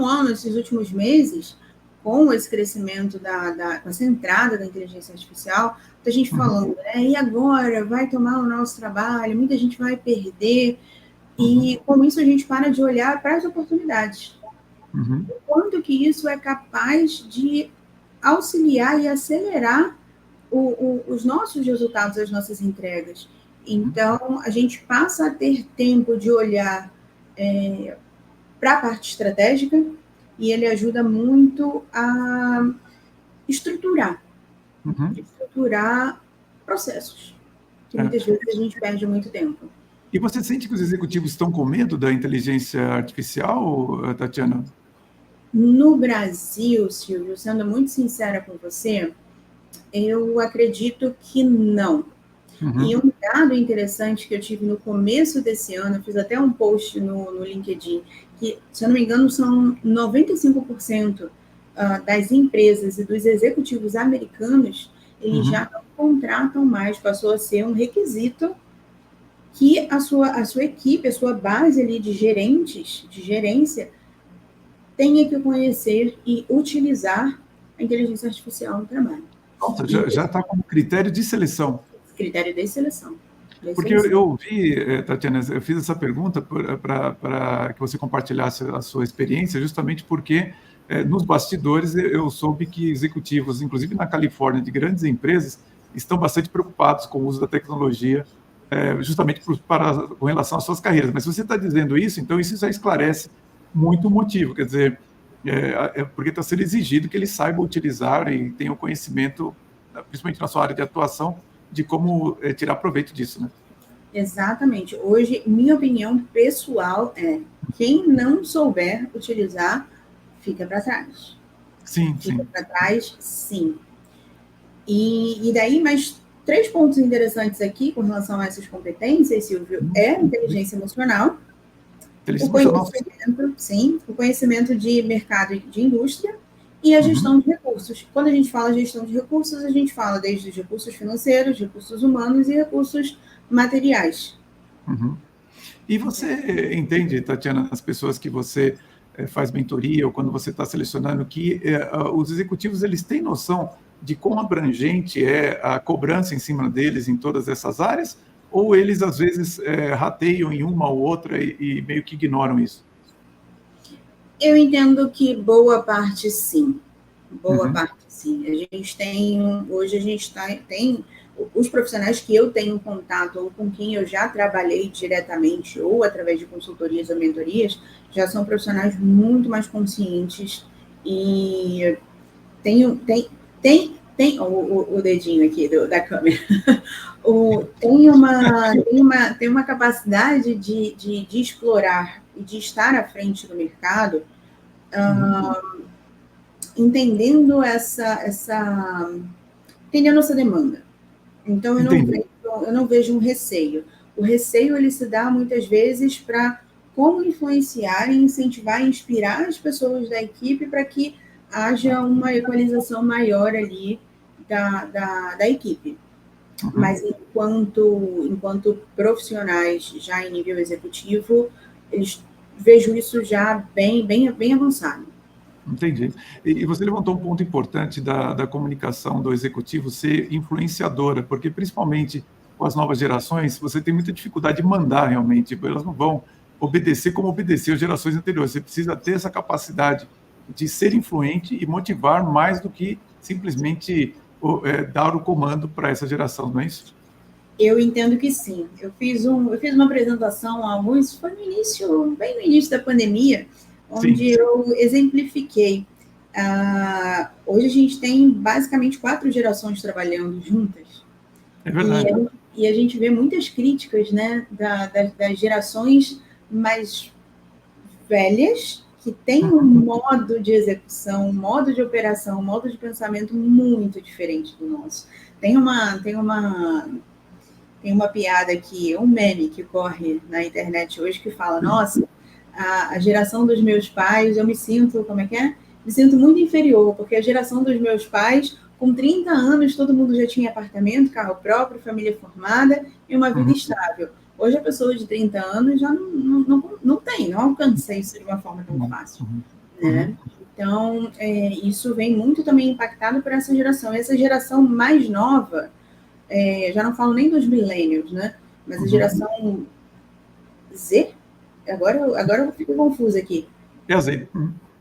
[SPEAKER 2] ano, esses últimos meses, com esse crescimento com essa entrada da inteligência artificial, muita gente falando, né, e agora vai tomar o nosso trabalho, muita gente vai perder, e com isso a gente para de olhar para as oportunidades. O quanto que isso é capaz de auxiliar e acelerar os nossos resultados, as nossas entregas. Então, a gente passa a ter tempo de olhar para a parte estratégica e ele ajuda muito a estruturar processos, que muitas vezes a gente perde muito tempo.
[SPEAKER 1] E você sente que os executivos estão com medo da inteligência artificial, Tatiana?
[SPEAKER 2] No Brasil, Silvio, sendo muito sincera com você, eu acredito que não. E um dado interessante que eu tive no começo desse ano, eu fiz até um post no LinkedIn, que, se eu não me engano, são 95% das empresas e dos executivos americanos, eles já não contratam mais, passou a ser um requisito que a sua equipe, a sua base ali de gerentes, de gerência, tenha que conhecer e utilizar a inteligência artificial no trabalho.
[SPEAKER 1] Nossa, já está como critério de seleção.
[SPEAKER 2] Critério de seleção.
[SPEAKER 1] Porque eu ouvi, Tatiana, eu fiz essa pergunta para que você compartilhasse a sua experiência, justamente porque nos bastidores eu soube que executivos, inclusive na Califórnia, de grandes empresas, estão bastante preocupados com o uso da tecnologia, justamente com relação às suas carreiras. Mas se você está dizendo isso, então isso já esclarece muito o motivo, quer dizer, porque está sendo exigido que ele saiba utilizar e tenha o conhecimento, principalmente na sua área de atuação, de como tirar proveito disso, né?
[SPEAKER 2] Exatamente. Hoje, minha opinião pessoal é, quem não souber utilizar, fica para trás.
[SPEAKER 1] Sim,
[SPEAKER 2] fica para trás, sim. E daí, mais 3 pontos interessantes aqui com relação a essas competências, Silvio, é a inteligência emocional, o conhecimento de mercado e de indústria e a gestão de recursos. Quando a gente fala gestão de recursos, a gente fala desde os recursos financeiros, recursos humanos e recursos materiais.
[SPEAKER 1] E você entende, Tatiana, as pessoas que você faz mentoria ou quando você está selecionando, que os executivos eles têm noção de quão abrangente é a cobrança em cima deles em todas essas áreas? Ou eles, às vezes, rateiam em uma ou outra e meio que ignoram isso? Eu
[SPEAKER 2] entendo que boa parte, sim. Boa parte, sim. assim. Hoje a gente tem os profissionais que eu tenho contato ou com quem eu já trabalhei diretamente ou através de consultorias ou mentorias, já são profissionais muito mais conscientes e tem o dedinho aqui da câmera. Tem uma capacidade de explorar e de estar à frente do mercado, entendendo entendendo essa demanda. Então, eu não vejo um receio. O receio, ele se dá muitas vezes para como influenciar, incentivar e inspirar as pessoas da equipe para que haja uma equalização maior ali da equipe. Mas enquanto profissionais já em nível executivo, vejo isso já bem avançado.
[SPEAKER 1] Entendi. E você levantou um ponto importante da comunicação do executivo ser influenciadora, porque principalmente com as novas gerações, você tem muita dificuldade de mandar realmente, elas não vão obedecer como obedeceu gerações anteriores. Você precisa ter essa capacidade de ser influente e motivar mais do que simplesmente dar o comando para essa geração, não é isso?
[SPEAKER 2] Eu entendo que sim. Eu fiz uma apresentação foi bem no início da pandemia, onde eu exemplifiquei. Hoje a gente tem basicamente 4 gerações trabalhando juntas.
[SPEAKER 1] É verdade.
[SPEAKER 2] E a gente vê muitas críticas, né, das gerações mais velhas, que têm um modo de execução, um modo de operação, um modo de pensamento muito diferente do nosso. Tem uma piada aqui, um meme que corre na internet hoje que fala, nossa, a geração dos meus pais, eu me sinto, como é que é? Me sinto muito inferior, porque a geração dos meus pais, com 30 anos, todo mundo já tinha apartamento, carro próprio, família formada e uma vida estável. Hoje a pessoa de 30 anos já não alcança isso de uma forma tão fácil. Né? Então, isso vem muito também impactado por essa geração. E essa geração mais nova, já não falo nem dos millennials, né? Mas a geração Z, agora eu fico confusa aqui.
[SPEAKER 1] É a Z.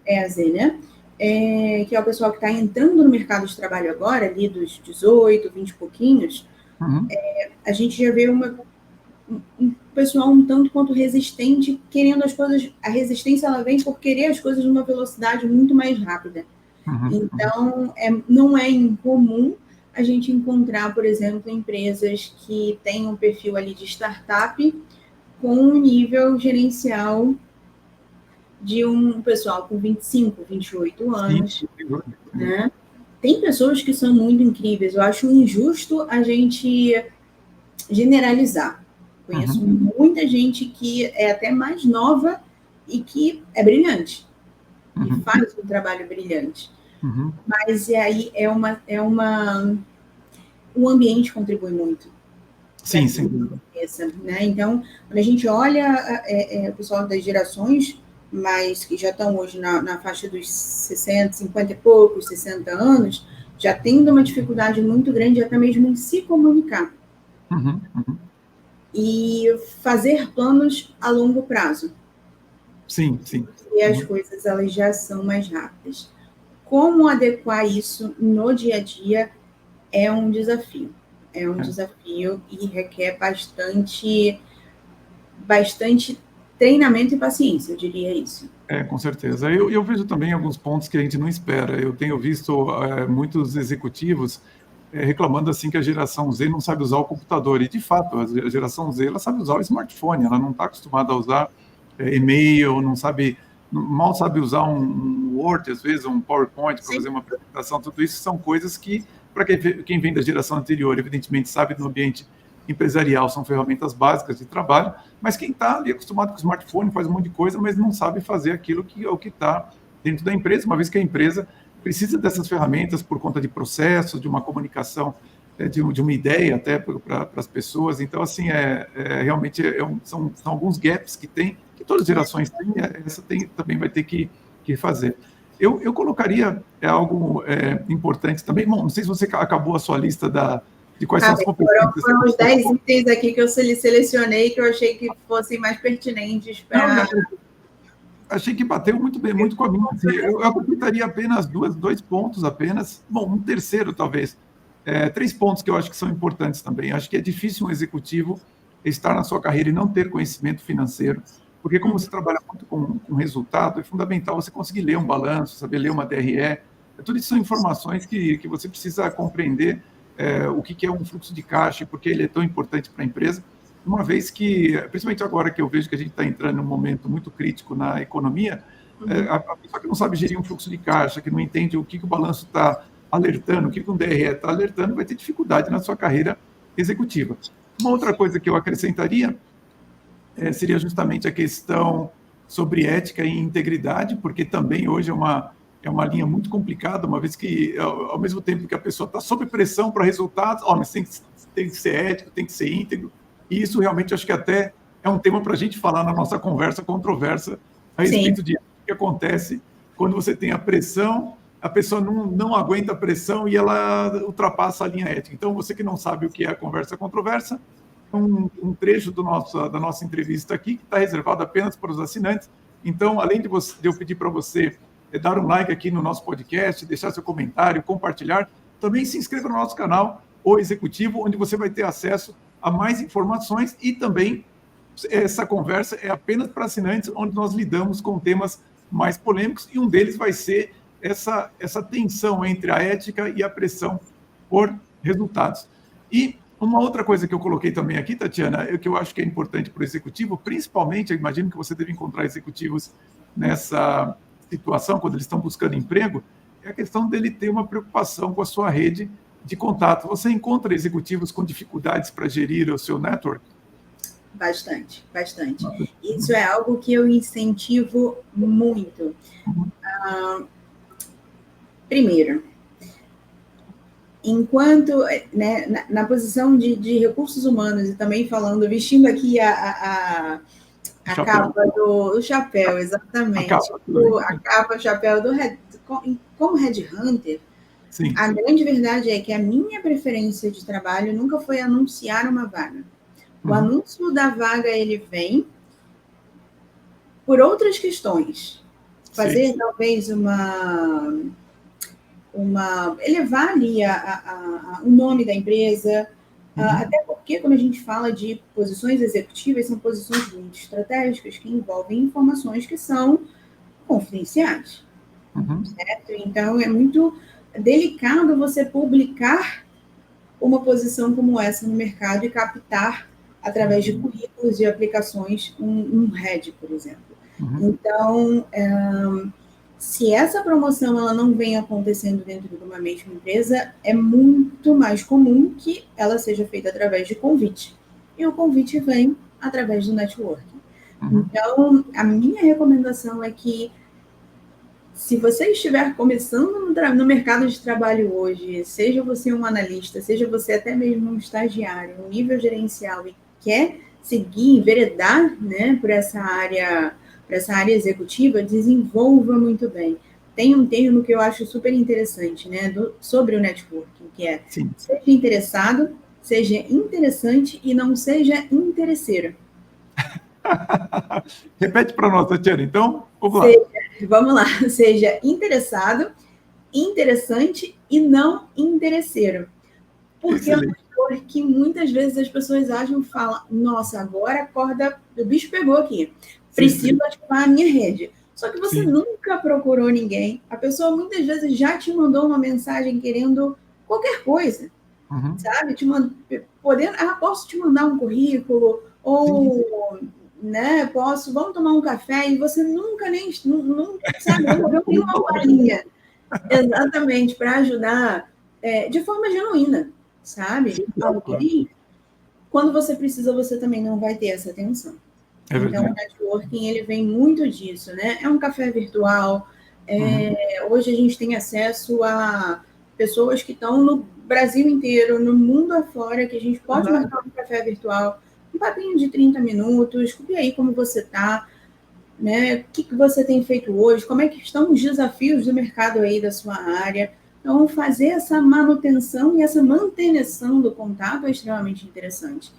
[SPEAKER 2] É a Z, né? Que é o pessoal que está entrando no mercado de trabalho agora, ali dos 18, 20 e pouquinhos, a gente já vê um pessoal um tanto quanto resistente, querendo as coisas. A resistência ela vem por querer as coisas numa velocidade muito mais rápida. Então, não é incomum a gente encontrar, por exemplo, empresas que têm um perfil ali de startup com um nível gerencial de um pessoal com 25, 28 anos. Sim. Né? Tem pessoas que são muito incríveis. Eu acho injusto a gente generalizar. Conheço muita gente que é até mais nova e que é brilhante. E faz um trabalho brilhante. Mas aí o ambiente contribui muito.
[SPEAKER 1] Sim, sim.
[SPEAKER 2] Né? Então, quando a gente olha o pessoal das gerações, mas que já estão hoje na faixa dos 60, 50 e poucos, 60 anos, já tendo uma dificuldade muito grande até mesmo em se comunicar. E fazer planos a longo prazo.
[SPEAKER 1] Sim, sim.
[SPEAKER 2] E as coisas elas já são mais rápidas. Como adequar isso no dia a dia é um desafio. É um desafio e requer bastante treinamento e paciência, eu diria isso.
[SPEAKER 1] Com certeza. Eu vejo também alguns pontos que a gente não espera. Eu tenho visto muitos executivos reclamando assim que a geração Z não sabe usar o computador. E, de fato, a geração Z ela sabe usar o smartphone, ela não está acostumada a usar e-mail, mal sabe usar um Word, às vezes, um PowerPoint para fazer uma apresentação. Tudo isso são coisas que, para quem vem da geração anterior, evidentemente sabe do ambiente empresarial, são ferramentas básicas de trabalho, mas quem está ali acostumado com o smartphone faz um monte de coisa, mas não sabe fazer aquilo que é o que está dentro da empresa, uma vez que a empresa precisa dessas ferramentas por conta de processos, de uma comunicação, de uma ideia até para as pessoas. Então, assim, realmente são alguns gaps que todas as gerações têm, essa também vai ter que fazer. Eu colocaria algo importante também. Bom, não sei se você acabou a sua lista de quais são as competências.
[SPEAKER 2] Foram os 10 itens aqui que eu selecionei que eu achei que fossem mais pertinentes para...
[SPEAKER 1] achei que bateu muito bem, muito com a minha. Assim, eu acrescentaria apenas dois pontos apenas. Bom, um terceiro, talvez. 3 pontos que eu acho que são importantes também. Acho que é difícil um executivo estar na sua carreira e não ter conhecimento financeiro, porque como você trabalha muito com resultado, é fundamental você conseguir ler um balanço, saber ler uma DRE. Tudo isso são informações que você precisa compreender o que é um fluxo de caixa e por que ele é tão importante para a empresa, uma vez que, principalmente agora que eu vejo que a gente está entrando num momento muito crítico na economia, a pessoa que não sabe gerir um fluxo de caixa, que não entende o que o balanço está alertando, o que um DRE está alertando, vai ter dificuldade na sua carreira executiva. Uma outra coisa que eu acrescentaria seria justamente a questão sobre ética e integridade, porque também hoje é uma linha muito complicada, uma vez que, ao mesmo tempo que a pessoa está sob pressão para resultados, mas tem que ser ético, tem que ser íntegro, e isso realmente acho que até é um tema para a gente falar na nossa conversa controversa a respeito de o que acontece quando você tem a pressão, a pessoa não aguenta a pressão e ela ultrapassa a linha ética. Então, você que não sabe o que é a conversa controversa, um trecho da nossa entrevista aqui, que está reservado apenas para os assinantes. Então, além de eu pedir para você dar um like aqui no nosso podcast, deixar seu comentário, compartilhar, também se inscreva no nosso canal, O Executivo, onde você vai ter acesso a mais informações e também essa conversa é apenas para assinantes, onde nós lidamos com temas mais polêmicos e um deles vai ser essa tensão entre a ética e a pressão por resultados. E uma outra coisa que eu coloquei também aqui, Tatiana, que eu acho que é importante para o executivo, principalmente, eu imagino que você deve encontrar executivos nessa situação, quando eles estão buscando emprego, é a questão dele ter uma preocupação com a sua rede de contato. Você encontra executivos com dificuldades para gerir o seu network?
[SPEAKER 2] Bastante, bastante. Isso é algo que eu incentivo muito. Primeiro, enquanto, né, na posição de recursos humanos e também falando, vestindo aqui a capa do chapéu, exatamente, a capa, o chapéu como headhunter, sim. A grande verdade é que a minha preferência de trabalho nunca foi anunciar uma vaga. O anúncio da vaga, ele vem por outras questões. Fazer, sim, talvez, elevar ali o nome da empresa, até porque quando a gente fala de posições executivas, são posições muito estratégicas, que envolvem informações que são confidenciais, certo? Então, é muito delicado você publicar uma posição como essa no mercado e captar, através de currículos e aplicações, um head, por exemplo. Então, se essa promoção ela não vem acontecendo dentro de uma mesma empresa, é muito mais comum que ela seja feita através de convite. E o convite vem através do networking. Então, a minha recomendação é que, se você estiver começando no mercado de trabalho hoje, seja você um analista, seja você até mesmo um estagiário, um nível gerencial, e quer seguir, enveredar, né, por essa área executiva, desenvolva muito bem. Tem um termo que eu acho super interessante, né, sobre o networking, que é: sim, seja interessado, seja interessante e não seja interesseiro.
[SPEAKER 1] Repete para nós, Tatiana, então,
[SPEAKER 2] vamos lá. Seja interessado, interessante e não interesseiro. Porque é um setor que muitas vezes as pessoas acham e falam: nossa, agora a corda do bicho pegou aqui. Preciso ativar a minha rede. Só que você nunca procurou ninguém. A pessoa muitas vezes já te mandou uma mensagem querendo qualquer coisa. Sabe? Posso te mandar um currículo? Ou, né, vamos tomar um café, e você nunca sabe, não deu nenhuma palhinha. Exatamente, para ajudar de forma genuína, sabe? Alguém, quando você precisa, você também não vai ter essa atenção. Então, o networking, ele vem muito disso, né? É um café virtual. Hoje a gente tem acesso a pessoas que estão no Brasil inteiro, no mundo afora, que a gente pode marcar um café virtual, um papinho de 30 minutos, e aí como você está, né? O que você tem feito hoje, como é que estão os desafios do mercado aí da sua área. Então, fazer essa manutenção e essa mantenção do contato é extremamente interessante.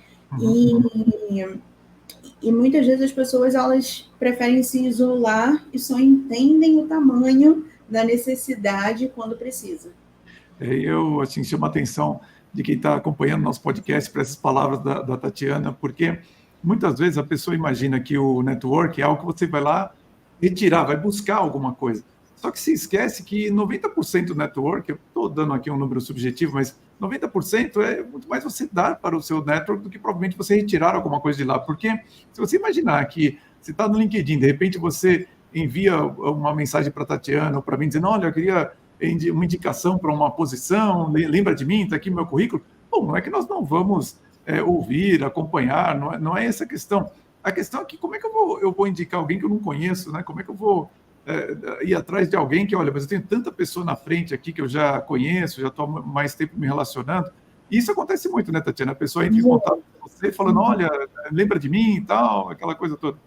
[SPEAKER 2] E muitas vezes as pessoas elas preferem se isolar e só entendem o tamanho da necessidade quando precisa.
[SPEAKER 1] Eu, assim, chamo a atenção de quem está acompanhando nosso podcast para essas palavras da Tatiana, porque muitas vezes a pessoa imagina que o network é algo que você vai lá retirar, vai buscar alguma coisa. Só que se esquece que 90% do network, eu estou dando aqui um número subjetivo, mas 90% é muito mais você dar para o seu network do que provavelmente você retirar alguma coisa de lá. Porque se você imaginar que você está no LinkedIn, de repente você envia uma mensagem para a Tatiana ou para mim dizendo, olha, eu queria uma indicação para uma posição, lembra de mim, está aqui meu currículo. Bom, não é que nós não vamos ouvir, acompanhar, não é essa a questão. A questão é que como é que eu vou indicar alguém que eu não conheço, né? Como é que eu vou ir atrás de alguém que, olha, mas eu tenho tanta pessoa na frente aqui que eu já conheço, já estou mais tempo me relacionando. E isso acontece muito, né, Tatiana? A pessoa entra em contato com você falando, olha, lembra de mim e tal, aquela coisa toda.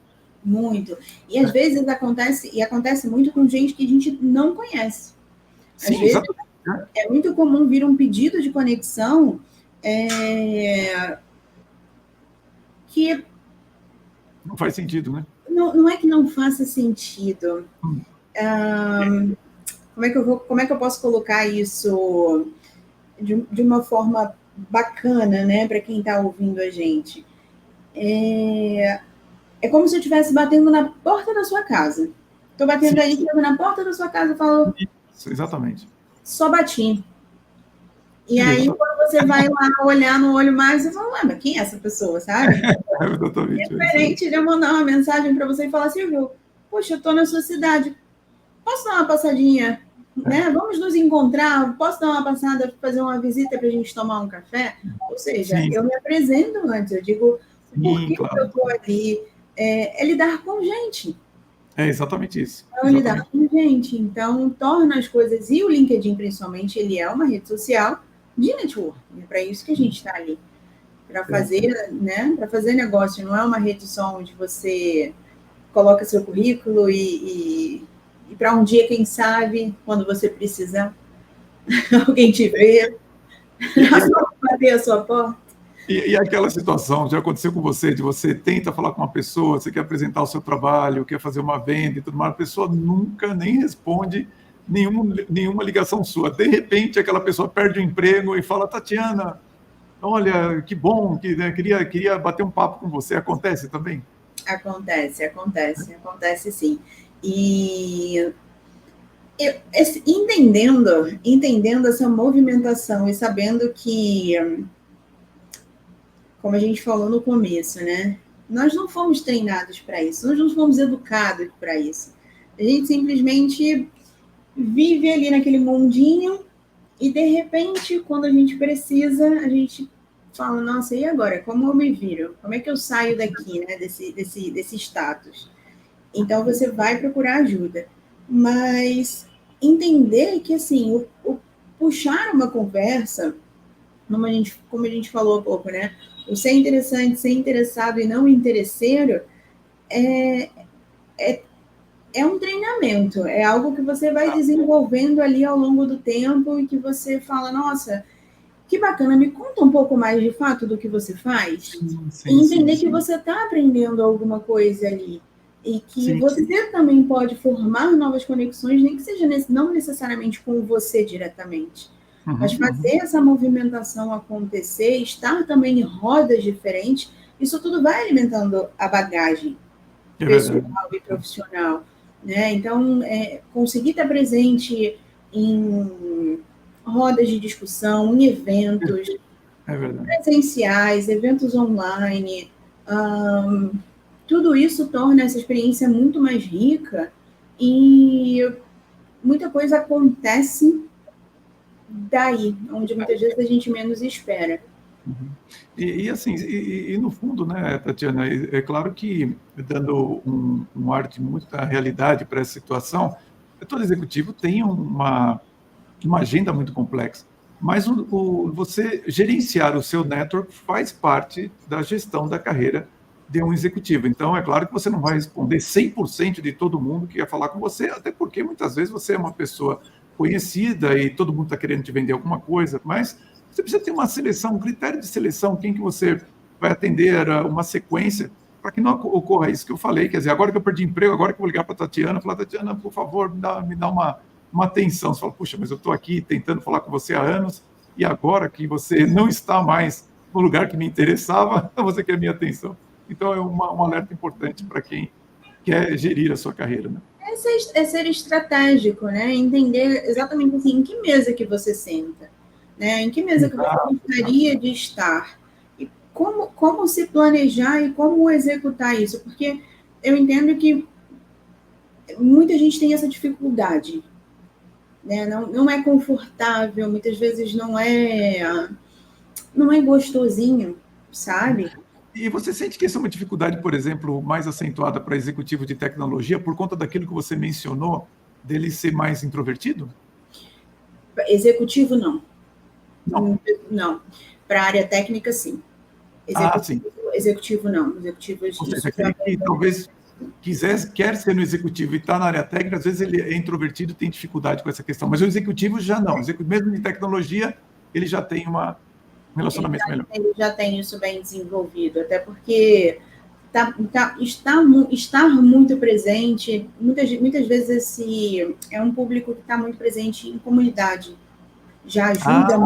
[SPEAKER 2] Muito. E às vezes acontece muito com gente que a gente não conhece. Às
[SPEAKER 1] Sim,
[SPEAKER 2] vezes,
[SPEAKER 1] exatamente.
[SPEAKER 2] é muito comum vir um pedido de conexão que
[SPEAKER 1] não faz sentido, né?
[SPEAKER 2] Não é que não faça sentido. Como é que eu posso colocar isso de uma forma bacana, né, para quem está ouvindo a gente? É como se eu estivesse batendo na porta da sua casa. Estou batendo aí, chego na porta da sua casa e falo...
[SPEAKER 1] Isso, exatamente.
[SPEAKER 2] Só bati. E aí, quando você vai lá olhar no olho mais, você fala, mas quem é essa pessoa, sabe?
[SPEAKER 1] É
[SPEAKER 2] diferente de eu mandar uma mensagem para você e falar assim, viu, poxa, eu estou na sua cidade, posso dar uma passadinha, né? Vamos nos encontrar, posso dar uma passada, fazer uma visita para a gente tomar um café? Ou seja, sim, eu me apresento antes, eu digo por que claro, eu estou ali, é lidar com gente.
[SPEAKER 1] É exatamente isso.
[SPEAKER 2] É lidar com gente, então torna as coisas, e o LinkedIn principalmente, ele é uma rede social de networking, é para isso que a gente está ali, para fazer, né, para fazer negócio, não é uma rede só onde você coloca seu currículo e para um dia, quem sabe, quando você precisa, alguém te vê, bater a sua porta.
[SPEAKER 1] E aquela situação, já aconteceu com você, de você tenta falar com uma pessoa, você quer apresentar o seu trabalho, quer fazer uma venda e tudo mais, a pessoa nunca nem responde nenhuma ligação sua. De repente, aquela pessoa perde o emprego e fala, Tatiana, olha, que bom, né, queria bater um papo com você. Acontece também?
[SPEAKER 2] Acontece sim. E entendendo essa movimentação e sabendo que, como a gente falou no começo, né? Nós não fomos treinados para isso, nós não fomos educados para isso. A gente simplesmente vive ali naquele mundinho e, de repente, quando a gente precisa, a gente fala, nossa, e agora? Como eu me viro? Como é que eu saio daqui, né, desse status? Então, você vai procurar ajuda. Mas entender que, assim, o puxar uma conversa, como a gente falou há pouco, né? O ser interessante, ser interessado e não interesseiro é um treinamento, é algo que você vai desenvolvendo ali ao longo do tempo e que você fala, nossa, que bacana, me conta um pouco mais de fato do que você faz. Sim, e entender que você está aprendendo alguma coisa ali. E que você também pode formar novas conexões, nem que seja não necessariamente com você diretamente. Mas fazer essa movimentação acontecer, estar também em rodas diferentes, isso tudo vai alimentando a bagagem pessoal e profissional. Né? Então, conseguir estar presente em rodas de discussão, em eventos presenciais, eventos online, tudo isso torna essa experiência muito mais rica e muita coisa acontece daí, onde muitas vezes a gente menos espera.
[SPEAKER 1] Assim, no fundo, né, Tatiana, é claro que, dando um ar de muita realidade para essa situação, todo executivo tem uma agenda muito complexa, mas você gerenciar o seu network faz parte da gestão da carreira de um executivo. Então, é claro que você não vai responder 100% de todo mundo que quer falar com você, até porque muitas vezes você é uma pessoa conhecida e todo mundo está querendo te vender alguma coisa, mas você precisa ter uma seleção, um critério de seleção, quem que você vai atender, uma sequência, para que não ocorra isso que eu falei, quer dizer, agora que eu perdi emprego, agora que eu vou ligar para a Tatiana, falar, Tatiana, por favor, me dá uma atenção. Você fala, puxa, mas eu estou aqui tentando falar com você há anos, e agora que você não está mais no lugar que me interessava, você quer minha atenção. Então, é um alerta importante para quem quer gerir a sua carreira, né?
[SPEAKER 2] É ser estratégico, né? Entender exatamente assim, em que mesa que você senta, né? Em que mesa que você gostaria de estar. E como se planejar e como executar isso. Porque eu entendo que muita gente tem essa dificuldade, né? Não é confortável, muitas vezes não é gostosinho, sabe?
[SPEAKER 1] E você sente que essa é uma dificuldade, por exemplo, mais acentuada para executivo de tecnologia por conta daquilo que você mencionou, dele ser mais introvertido?
[SPEAKER 2] Executivo, não.
[SPEAKER 1] Não.
[SPEAKER 2] Não. Para a área técnica, sim.
[SPEAKER 1] Sim.
[SPEAKER 2] Executivo, não. Executivo,
[SPEAKER 1] ou seja, aquele que talvez quer ser no executivo e está na área técnica, às vezes ele é introvertido e tem dificuldade com essa questão. Mas o executivo já não. Mesmo de tecnologia, ele já tem um relacionamento melhor.
[SPEAKER 2] Ele já tem isso bem desenvolvido, até porque estar muito presente, muitas vezes é um público que está muito presente em comunidade, já ajuda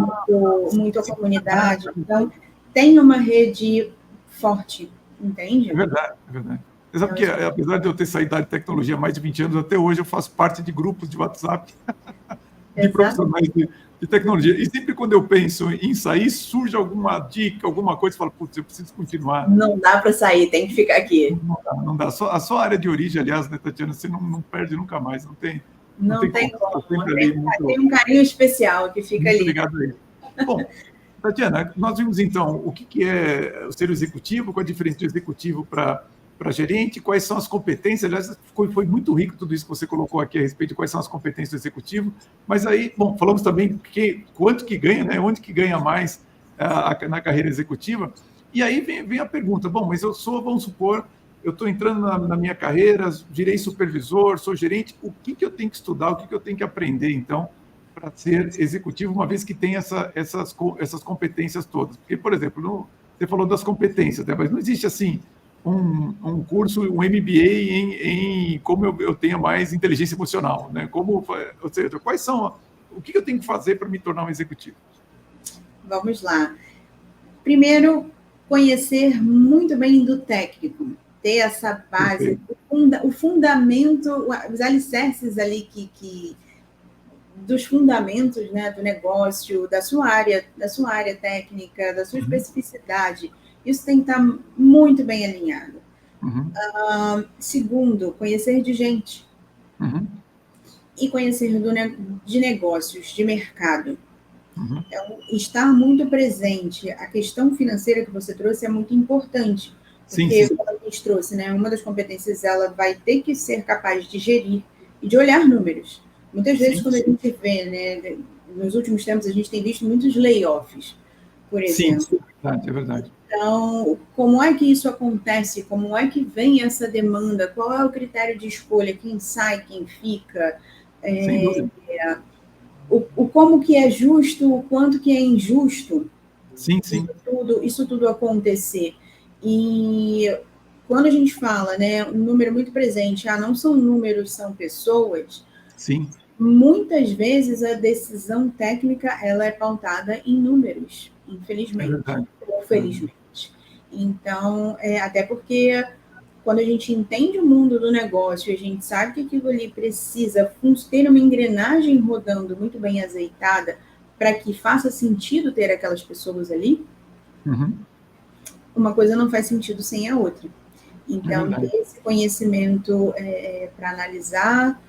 [SPEAKER 2] muito a comunidade, então tem uma rede forte, entende?
[SPEAKER 1] É verdade, é verdade. Você sabe que, apesar de eu ter saído da área de tecnologia há mais de 20 anos, até hoje eu faço parte de grupos de WhatsApp de profissionais de tecnologia. E sempre quando eu penso em sair, surge alguma dica, alguma coisa, e falo, putz, eu preciso continuar.
[SPEAKER 2] Não dá para sair, tem que ficar aqui.
[SPEAKER 1] Não dá. A sua área de origem, aliás, né, Tatiana, você não perde nunca mais, não tem
[SPEAKER 2] como. Tem um carinho especial que fica ali.
[SPEAKER 1] Obrigado a ele. Bom, Tatiana, nós vimos então o que é ser o executivo, qual a diferença do executivo para gerente, quais são as competências. Aliás, foi muito rico tudo isso que você colocou aqui a respeito de quais são as competências do executivo. Mas aí, bom, falamos também quanto que ganha, né? Onde que ganha mais na carreira executiva. E aí vem a pergunta, bom, mas vamos supor, eu estou entrando na minha carreira, virei supervisor, sou gerente, o que eu tenho que estudar, o que eu tenho que aprender, então, para ser executivo, uma vez que tem essas competências todas? Porque, por exemplo, você falou das competências, né? Mas não existe assim um curso, um MBA em como eu tenha mais inteligência emocional, né? Ou seja, o que eu tenho que fazer para me tornar um executivo?
[SPEAKER 2] Vamos lá. Primeiro, conhecer muito bem do técnico, ter essa base, o fundamento, os alicerces ali dos fundamentos, né, do negócio, da sua área técnica, da sua especificidade. Isso tem que estar muito bem alinhado. Segundo, conhecer de gente. E conhecer de negócios, de mercado. Então, estar muito presente. A questão financeira que você trouxe é muito importante. Porque, como a gente trouxe, né, uma das competências, ela vai ter que ser capaz de gerir e de olhar números. Muitas vezes, quando a gente vê, né, nos últimos tempos, a gente tem visto muitos layoffs, por exemplo.
[SPEAKER 1] Sim, é verdade.
[SPEAKER 2] Então, como é que isso acontece? Como é que vem essa demanda? Qual é o critério de escolha? Quem sai, quem fica?
[SPEAKER 1] Sem dúvida.
[SPEAKER 2] O como que é justo, o quanto que é injusto.
[SPEAKER 1] Sim.
[SPEAKER 2] Isso tudo acontecer. E quando a gente fala, né, um número muito presente, não são números, são pessoas.
[SPEAKER 1] Sim.
[SPEAKER 2] Muitas vezes a decisão técnica ela é pautada em números, infelizmente, ou felizmente. Então, até porque quando a gente entende o mundo do negócio, a gente sabe que aquilo ali precisa ter uma engrenagem rodando muito bem azeitada para que faça sentido ter aquelas pessoas ali, uma coisa não faz sentido sem a outra. Então, ter esse conhecimento para analisar,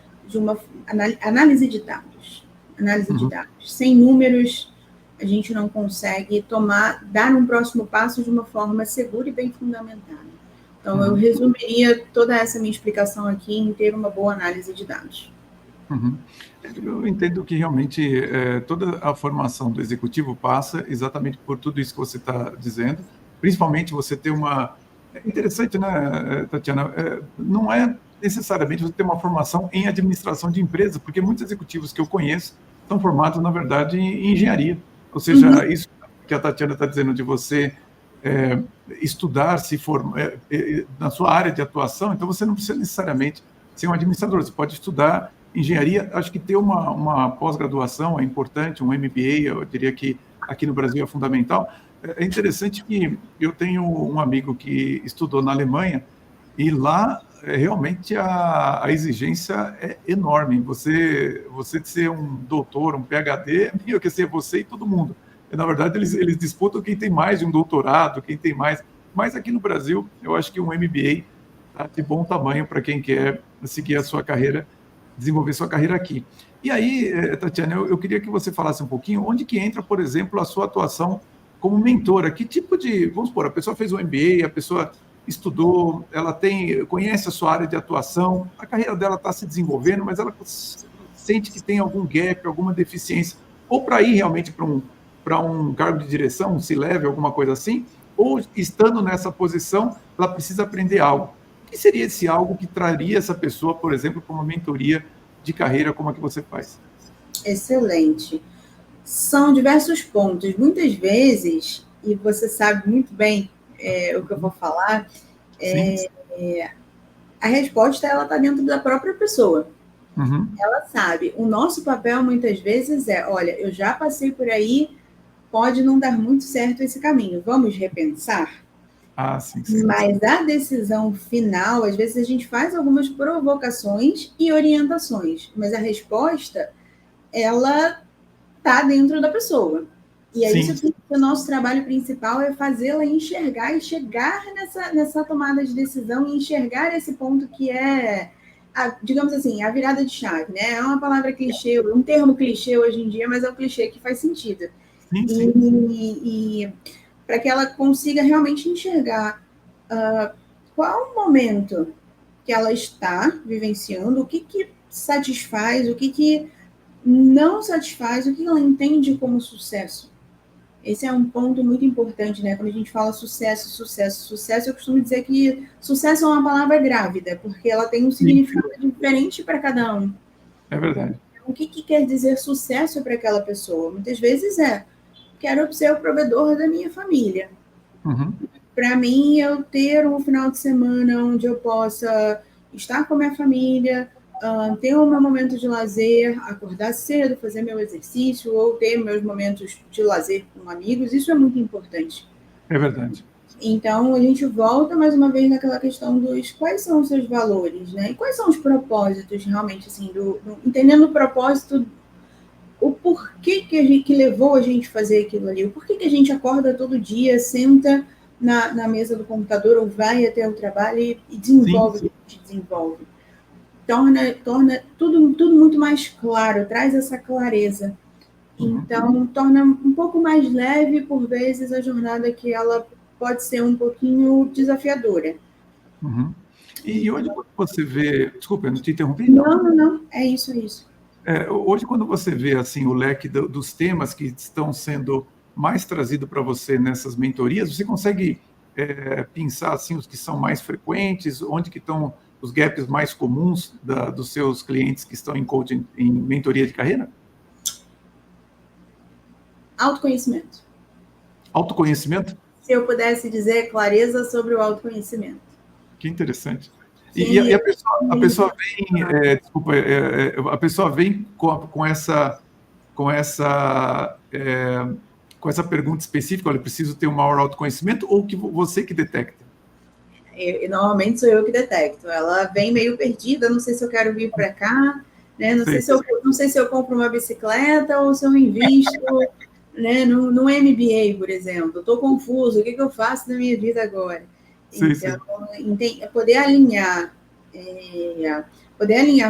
[SPEAKER 2] análise de dados. Sem números, a gente não consegue dar um próximo passo de uma forma segura e bem fundamentada. Então, eu resumiria toda essa minha explicação aqui em ter uma boa análise de dados.
[SPEAKER 1] Eu entendo que realmente toda a formação do executivo passa exatamente por tudo isso que você está dizendo, principalmente você ter uma... É interessante, né, Tatiana? Não é necessariamente você ter uma formação em administração de empresas, porque muitos executivos que eu conheço são formados, na verdade, em engenharia. Ou seja, isso que a Tatiana está dizendo de você estudar, se formar na sua área de atuação, então você não precisa necessariamente ser um administrador, você pode estudar engenharia. Acho que ter uma pós-graduação é importante, um MBA, eu diria que aqui no Brasil é fundamental. É interessante que eu tenho um amigo que estudou na Alemanha e lá realmente a exigência é enorme. Você ser um doutor, um PhD, meio que ser você e todo mundo. E, na verdade, eles disputam quem tem mais de um doutorado, quem tem mais. Mas aqui no Brasil, eu acho que um MBA está de bom tamanho para quem quer seguir a sua carreira, desenvolver sua carreira aqui. E aí, Tatiana, eu queria que você falasse um pouquinho onde que entra, por exemplo, a sua atuação como mentora. Que tipo de... Vamos supor, a pessoa fez um MBA, a pessoa estudou, ela conhece a sua área de atuação, a carreira dela está se desenvolvendo, mas ela sente que tem algum gap, alguma deficiência, ou para ir realmente para um cargo de direção, um C-level, alguma coisa assim, ou estando nessa posição, ela precisa aprender algo. O que seria esse algo que traria essa pessoa, por exemplo, para uma mentoria de carreira como a que você faz?
[SPEAKER 2] Excelente. São diversos pontos. Muitas vezes, e você sabe muito bem o que eu vou falar, a resposta ela está dentro da própria pessoa.
[SPEAKER 1] Uhum.
[SPEAKER 2] Ela sabe. O nosso papel, muitas vezes, olha, eu já passei por aí, pode não dar muito certo esse caminho. Vamos repensar?
[SPEAKER 1] Sim, sim.
[SPEAKER 2] Mas a decisão final, às vezes a gente faz algumas provocações e orientações, mas a resposta, ela está dentro da pessoa. E é isso que o nosso trabalho principal é fazê-la enxergar e chegar nessa tomada de decisão e enxergar esse ponto que é, digamos assim, a virada de chave, né? É uma palavra clichê, um termo clichê hoje em dia, mas é um clichê que faz sentido.
[SPEAKER 1] Sim.
[SPEAKER 2] E para que ela consiga realmente enxergar qual o momento que ela está vivenciando, o que satisfaz, o que não satisfaz, o que ela entende como sucesso. Esse é um ponto muito importante, né? Quando a gente fala sucesso, eu costumo dizer que sucesso é uma palavra grávida, porque ela tem um significado diferente para cada um.
[SPEAKER 1] É verdade.
[SPEAKER 2] Então, o que quer dizer sucesso para aquela pessoa? Muitas vezes quero ser o provedor da minha família.
[SPEAKER 1] Uhum.
[SPEAKER 2] Para mim, eu ter um final de semana onde eu possa estar com a minha família, ter um momento de lazer, acordar cedo, fazer meu exercício, ou ter meus momentos de lazer com amigos, isso é muito importante.
[SPEAKER 1] É verdade.
[SPEAKER 2] Então, a gente volta mais uma vez naquela questão dos quais são os seus valores, né? E quais são os propósitos, realmente, assim, entendendo o propósito, o porquê que levou a gente a fazer aquilo ali, o porquê que a gente acorda todo dia, senta na mesa do computador ou vai até o trabalho e desenvolve o que a gente desenvolve. Torna tudo muito mais claro, traz essa clareza. Então, torna um pouco mais leve, por vezes, a jornada que ela pode ser um pouquinho desafiadora.
[SPEAKER 1] Uhum. E hoje, quando você vê... Desculpa, eu não te interrompi?
[SPEAKER 2] Não. É isso.
[SPEAKER 1] Hoje, quando você vê assim, o leque dos temas que estão sendo mais trazidos para você nessas mentorias, você consegue pensar assim, os que são mais frequentes, onde que estão os gaps mais comuns dos seus clientes que estão em coaching, em mentoria de carreira?
[SPEAKER 2] Autoconhecimento.
[SPEAKER 1] Autoconhecimento?
[SPEAKER 2] Se eu pudesse dizer, clareza sobre o autoconhecimento.
[SPEAKER 1] Que interessante. E a pessoa vem, a pessoa vem com essa pergunta específica, olha, preciso ter um maior autoconhecimento, ou que você que detecta?
[SPEAKER 2] Normalmente sou eu que detecto. Ela vem meio perdida, não sei se eu quero vir para cá, né? Não sei se eu compro uma bicicleta ou se eu invisto, né, no MBA, por exemplo. Estou confuso, o que eu faço na minha vida agora? Então, poder alinhar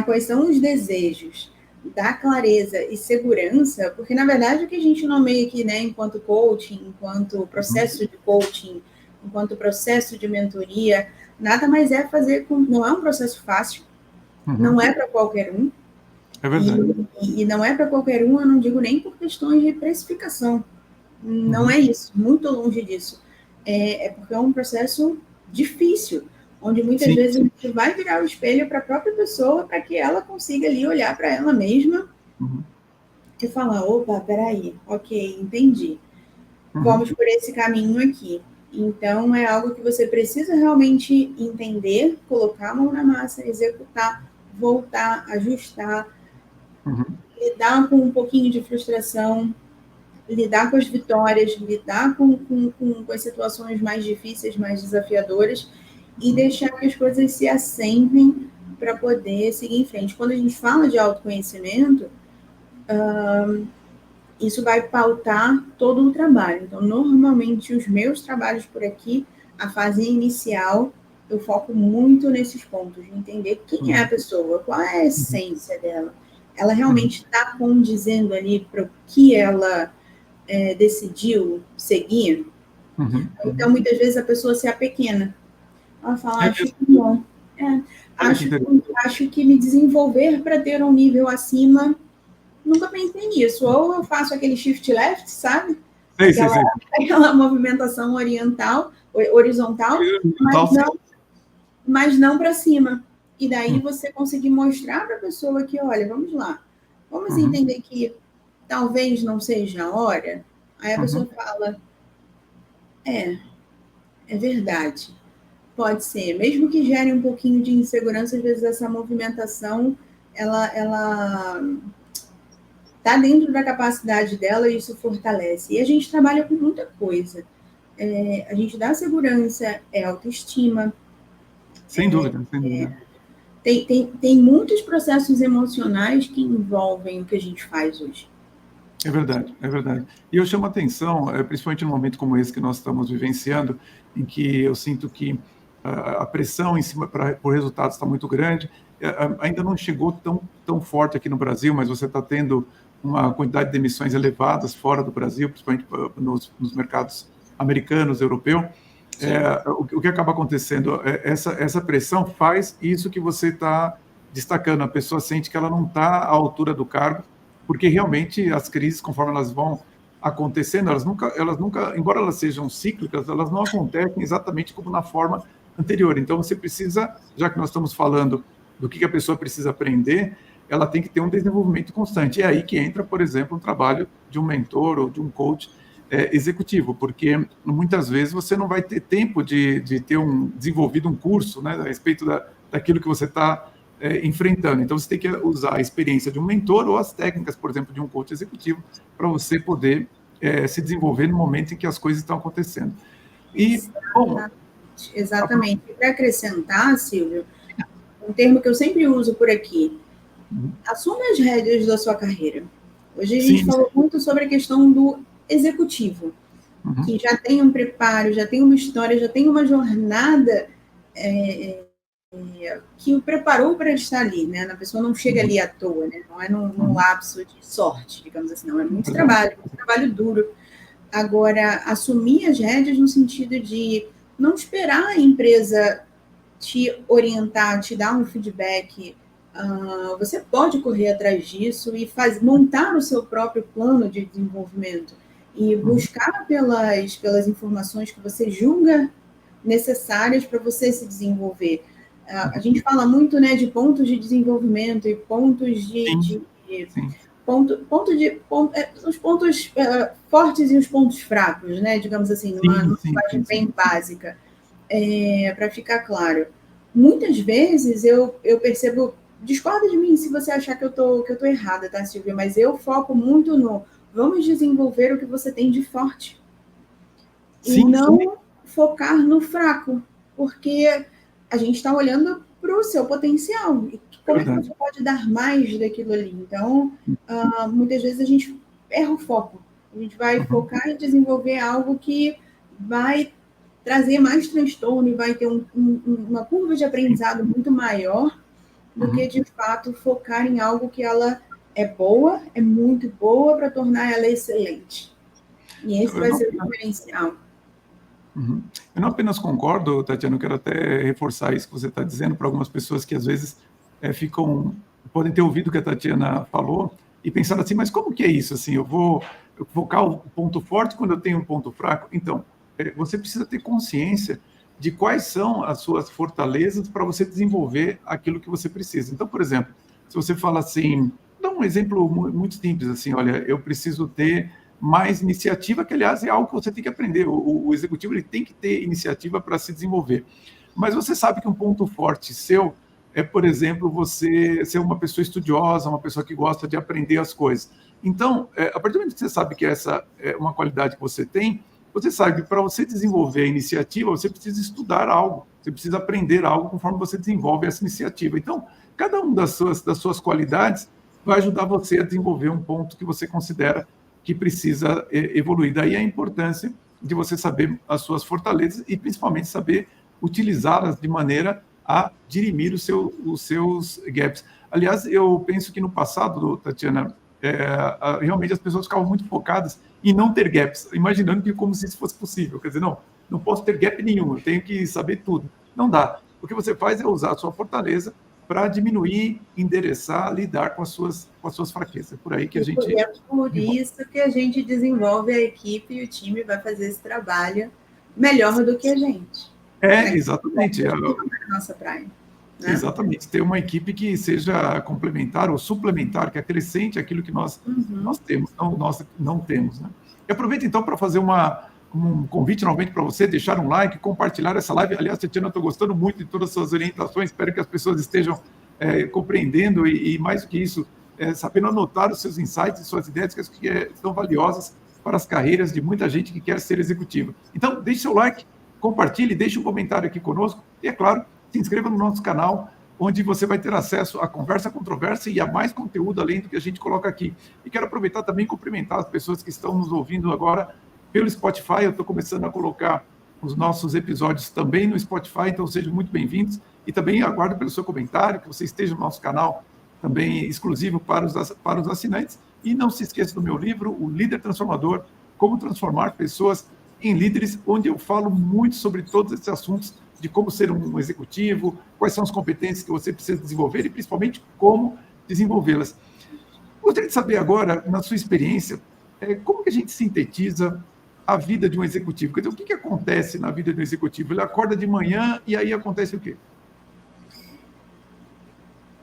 [SPEAKER 2] quais são os desejos, dar clareza e segurança, porque, na verdade, o que a gente nomeia aqui, né, enquanto coaching, enquanto processo de coaching, enquanto processo de mentoria, nada mais é fazer não é um processo fácil, não é para qualquer um.
[SPEAKER 1] É verdade.
[SPEAKER 2] E não é para qualquer um, eu não digo nem por questões de precificação. Não é isso, muito longe disso. É porque é um processo difícil, onde muitas vezes a gente vai virar o espelho para a própria pessoa para que ela consiga ali olhar para ela mesma e falar, opa, peraí, ok, entendi. Vamos por esse caminho aqui. Então, é algo que você precisa realmente entender, colocar a mão na massa, executar, voltar, ajustar, lidar com um pouquinho de frustração, lidar com as vitórias, lidar com as situações mais difíceis, mais desafiadoras, e deixar que as coisas se assentem para poder seguir em frente. Quando a gente fala de autoconhecimento, isso vai pautar todo o trabalho. Então, normalmente, os meus trabalhos por aqui, a fase inicial, eu foco muito nesses pontos, de entender quem é a pessoa, qual é a essência dela. Ela realmente está condizendo ali para o que ela decidiu seguir? Então, muitas vezes, a pessoa se apequena. Ela fala, acho que não. Acho que me desenvolver para ter um nível acima, nunca pensei nisso. Ou eu faço aquele shift left, sabe? Aquela movimentação horizontal, mas não para cima. E daí você conseguir mostrar para a pessoa que, olha, vamos lá, vamos entender que talvez não seja a hora. Aí a pessoa fala, é verdade. Pode ser, mesmo que gere um pouquinho de insegurança, às vezes essa movimentação, ela está dentro da capacidade dela e isso fortalece. E a gente trabalha com muita coisa. A gente dá segurança, autoestima.
[SPEAKER 1] Sem dúvida, sem dúvida.
[SPEAKER 2] Tem muitos processos emocionais que envolvem o que a gente faz hoje.
[SPEAKER 1] É verdade, é verdade. E eu chamo a atenção, principalmente num momento como esse que nós estamos vivenciando, em que eu sinto que a pressão em cima por resultados está muito grande. Ainda não chegou tão forte aqui no Brasil, mas você está tendo uma quantidade de emissões elevadas fora do Brasil, principalmente nos mercados americanos, europeus. O que acaba acontecendo? Essa pressão faz isso que você está destacando. A pessoa sente que ela não está à altura do cargo, porque realmente as crises, conforme elas vão acontecendo, elas nunca, embora elas sejam cíclicas, elas não acontecem exatamente como na forma anterior. Então, você precisa, já que nós estamos falando do que a pessoa precisa aprender, ela tem que ter um desenvolvimento constante. É aí que entra, por exemplo, um trabalho de um mentor ou de um coach executivo, porque muitas vezes você não vai ter tempo de ter desenvolvido um curso, né, a respeito daquilo que você está enfrentando. Então, você tem que usar a experiência de um mentor ou as técnicas, por exemplo, de um coach executivo, para você poder se desenvolver no momento em que as coisas estão acontecendo.
[SPEAKER 2] Exatamente. Para acrescentar, Silvio, um termo que eu sempre uso por aqui, assuma as rédeas da sua carreira. Hoje a gente falou muito sobre a questão do executivo, que já tem um preparo, já tem uma história, já tem uma jornada que o preparou para estar ali, né? A pessoa não chega ali à toa, né? Não é num lapso de sorte, digamos assim, não. É muito trabalho duro. Agora, assumir as rédeas no sentido de não esperar a empresa te orientar, te dar um feedback. Você pode correr atrás disso e montar o seu próprio plano de desenvolvimento e buscar pelas informações que você julga necessárias para você se desenvolver. A gente fala muito, né, de pontos de desenvolvimento e pontos os pontos fortes e os pontos fracos, né, digamos assim, numa linguagem bem básica, para ficar claro. Muitas vezes eu percebo, discorda de mim se você achar que eu tô errada, tá, Silvia? Mas eu foco muito no vamos desenvolver o que você tem de forte. E não focar no fraco, porque a gente está olhando para o seu potencial. E como é que você pode dar mais daquilo ali? Então, muitas vezes a gente erra o foco. A gente vai focar em desenvolver algo que vai trazer mais transtorno e vai ter uma curva de aprendizado muito maior do que, de fato, focar em algo que ela é boa, é muito boa, para tornar ela excelente. E esse vai ser o diferencial.
[SPEAKER 1] Eu não apenas concordo, Tatiana, eu quero até reforçar isso que você está dizendo para algumas pessoas que às vezes podem ter ouvido o que a Tatiana falou e pensar assim, mas como que é isso? Assim, eu vou focar o ponto forte quando eu tenho um ponto fraco? Então, você precisa ter consciência de quais são as suas fortalezas para você desenvolver aquilo que você precisa. Então, por exemplo, se você fala assim, dá um exemplo muito simples, assim, olha, eu preciso ter mais iniciativa, que, aliás, é algo que você tem que aprender. O executivo ele tem que ter iniciativa para se desenvolver. Mas você sabe que um ponto forte seu é, por exemplo, você ser uma pessoa estudiosa, uma pessoa que gosta de aprender as coisas. Então, a partir do momento que você sabe que essa é uma qualidade que você tem, você sabe que para você desenvolver a iniciativa, você precisa estudar algo, você precisa aprender algo conforme você desenvolve essa iniciativa. Então, cada uma das suas qualidades vai ajudar você a desenvolver um ponto que você considera que precisa evoluir. Daí a importância de você saber as suas fortalezas e, principalmente, saber utilizá-las de maneira a dirimir os seus gaps. Aliás, eu penso que no passado, Tatiana, realmente as pessoas ficavam muito focadas em não ter gaps, imaginando que como se isso fosse possível. Quer dizer, não posso ter gap nenhum, eu tenho que saber tudo. Não dá. O que você faz é usar a sua fortaleza para diminuir, endereçar, lidar com as suas fraquezas. É por aí que a gente...
[SPEAKER 2] É por isso que a gente desenvolve a equipe e o time vai fazer esse trabalho melhor do que a gente.
[SPEAKER 1] Exatamente.
[SPEAKER 2] É a nossa praia. Né?
[SPEAKER 1] Exatamente. Ter uma equipe que seja complementar ou suplementar, que acrescente aquilo que nós temos, nós não temos. Né? E aproveito, então, para fazer um convite novamente para você, deixar um like, compartilhar essa live. Aliás, Tatiana, eu estou gostando muito de todas as suas orientações, espero que as pessoas estejam compreendendo e, mais do que isso, sabendo anotar os seus insights e suas ideias, que são valiosas para as carreiras de muita gente que quer ser executiva. Então, deixe seu like, compartilhe, deixe um comentário aqui conosco e, é claro, se inscreva no nosso canal, onde você vai ter acesso à conversa controversa e a mais conteúdo além do que a gente coloca aqui. E quero aproveitar também e cumprimentar as pessoas que estão nos ouvindo agora pelo Spotify. Eu estou começando a colocar os nossos episódios também no Spotify, então sejam muito bem-vindos. E também aguardo pelo seu comentário, que você esteja no nosso canal também exclusivo para os assinantes. E não se esqueça do meu livro, O Líder Transformador, Como Transformar Pessoas em Líderes, onde eu falo muito sobre todos esses assuntos de como ser um executivo, quais são as competências que você precisa desenvolver e, principalmente, como desenvolvê-las. Gostaria de saber agora, na sua experiência, como que a gente sintetiza a vida de um executivo? Quer dizer, o que acontece na vida de um executivo? Ele acorda de manhã e aí acontece o quê?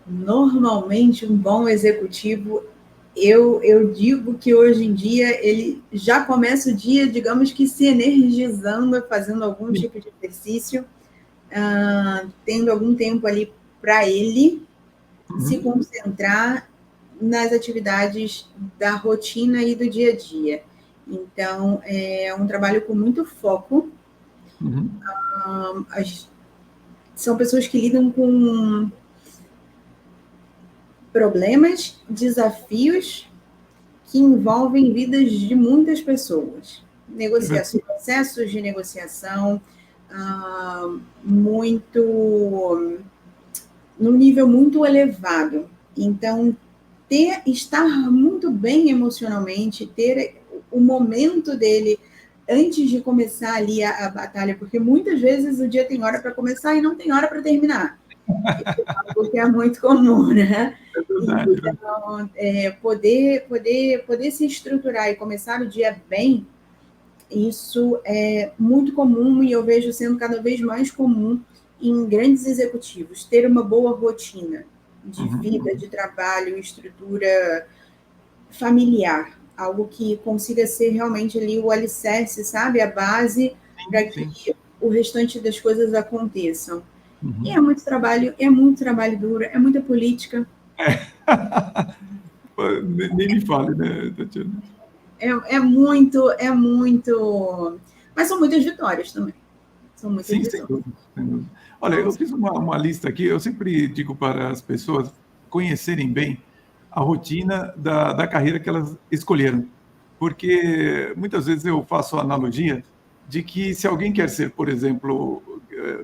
[SPEAKER 2] Normalmente, um bom executivo, eu digo que hoje em dia ele já começa o dia, digamos que se energizando, fazendo algum tipo de exercício, tendo algum tempo ali para ele se concentrar nas atividades da rotina e do dia a dia. Então, é um trabalho com muito foco. São pessoas que lidam com problemas, desafios que envolvem vidas de muitas pessoas. Negociações, processos de negociação, num nível muito elevado. Então, estar muito bem emocionalmente, ter o momento dele antes de começar ali a batalha, porque muitas vezes o dia tem hora para começar e não tem hora para terminar. Porque é muito comum, né? Então, poder se estruturar e começar o dia bem, isso é muito comum e eu vejo sendo cada vez mais comum em grandes executivos, ter uma boa rotina de vida, de trabalho, estrutura familiar, algo que consiga ser realmente ali o alicerce, sabe? A base para que o restante das coisas aconteçam. E é muito trabalho duro, é muita política.
[SPEAKER 1] Nem me fale, né, Tatiana?
[SPEAKER 2] É muito... Mas são muitas vitórias também. São muitas vitórias.
[SPEAKER 1] Sem dúvida. Olha, eu fiz uma lista aqui, eu sempre digo para as pessoas conhecerem bem a rotina da carreira que elas escolheram. Porque muitas vezes eu faço a analogia de que se alguém quer ser, por exemplo,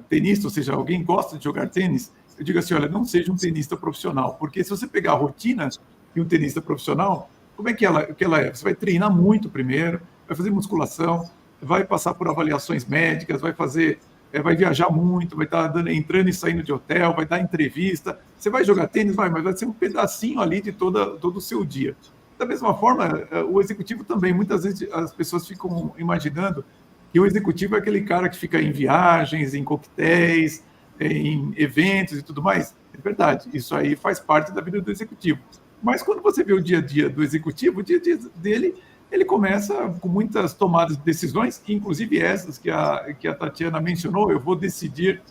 [SPEAKER 1] tenista, ou seja, alguém gosta de jogar tênis, eu digo assim, olha, não seja um tenista profissional, porque se você pegar a rotina de um tenista profissional, como é que ela é? Você vai treinar muito primeiro, vai fazer musculação, vai passar por avaliações médicas, vai viajar muito, vai estar entrando e saindo de hotel, vai dar entrevista, você vai jogar tênis, mas vai ser um pedacinho ali de todo o seu dia. Da mesma forma, o executivo também, muitas vezes as pessoas ficam imaginando que o executivo é aquele cara que fica em viagens, em coquetéis, em eventos e tudo mais. É verdade, isso aí faz parte da vida do executivo. Mas quando você vê o dia a dia do executivo, o dia a dia dele ele começa com muitas tomadas de decisões, inclusive essas que a Tatiana mencionou. Eu vou decidir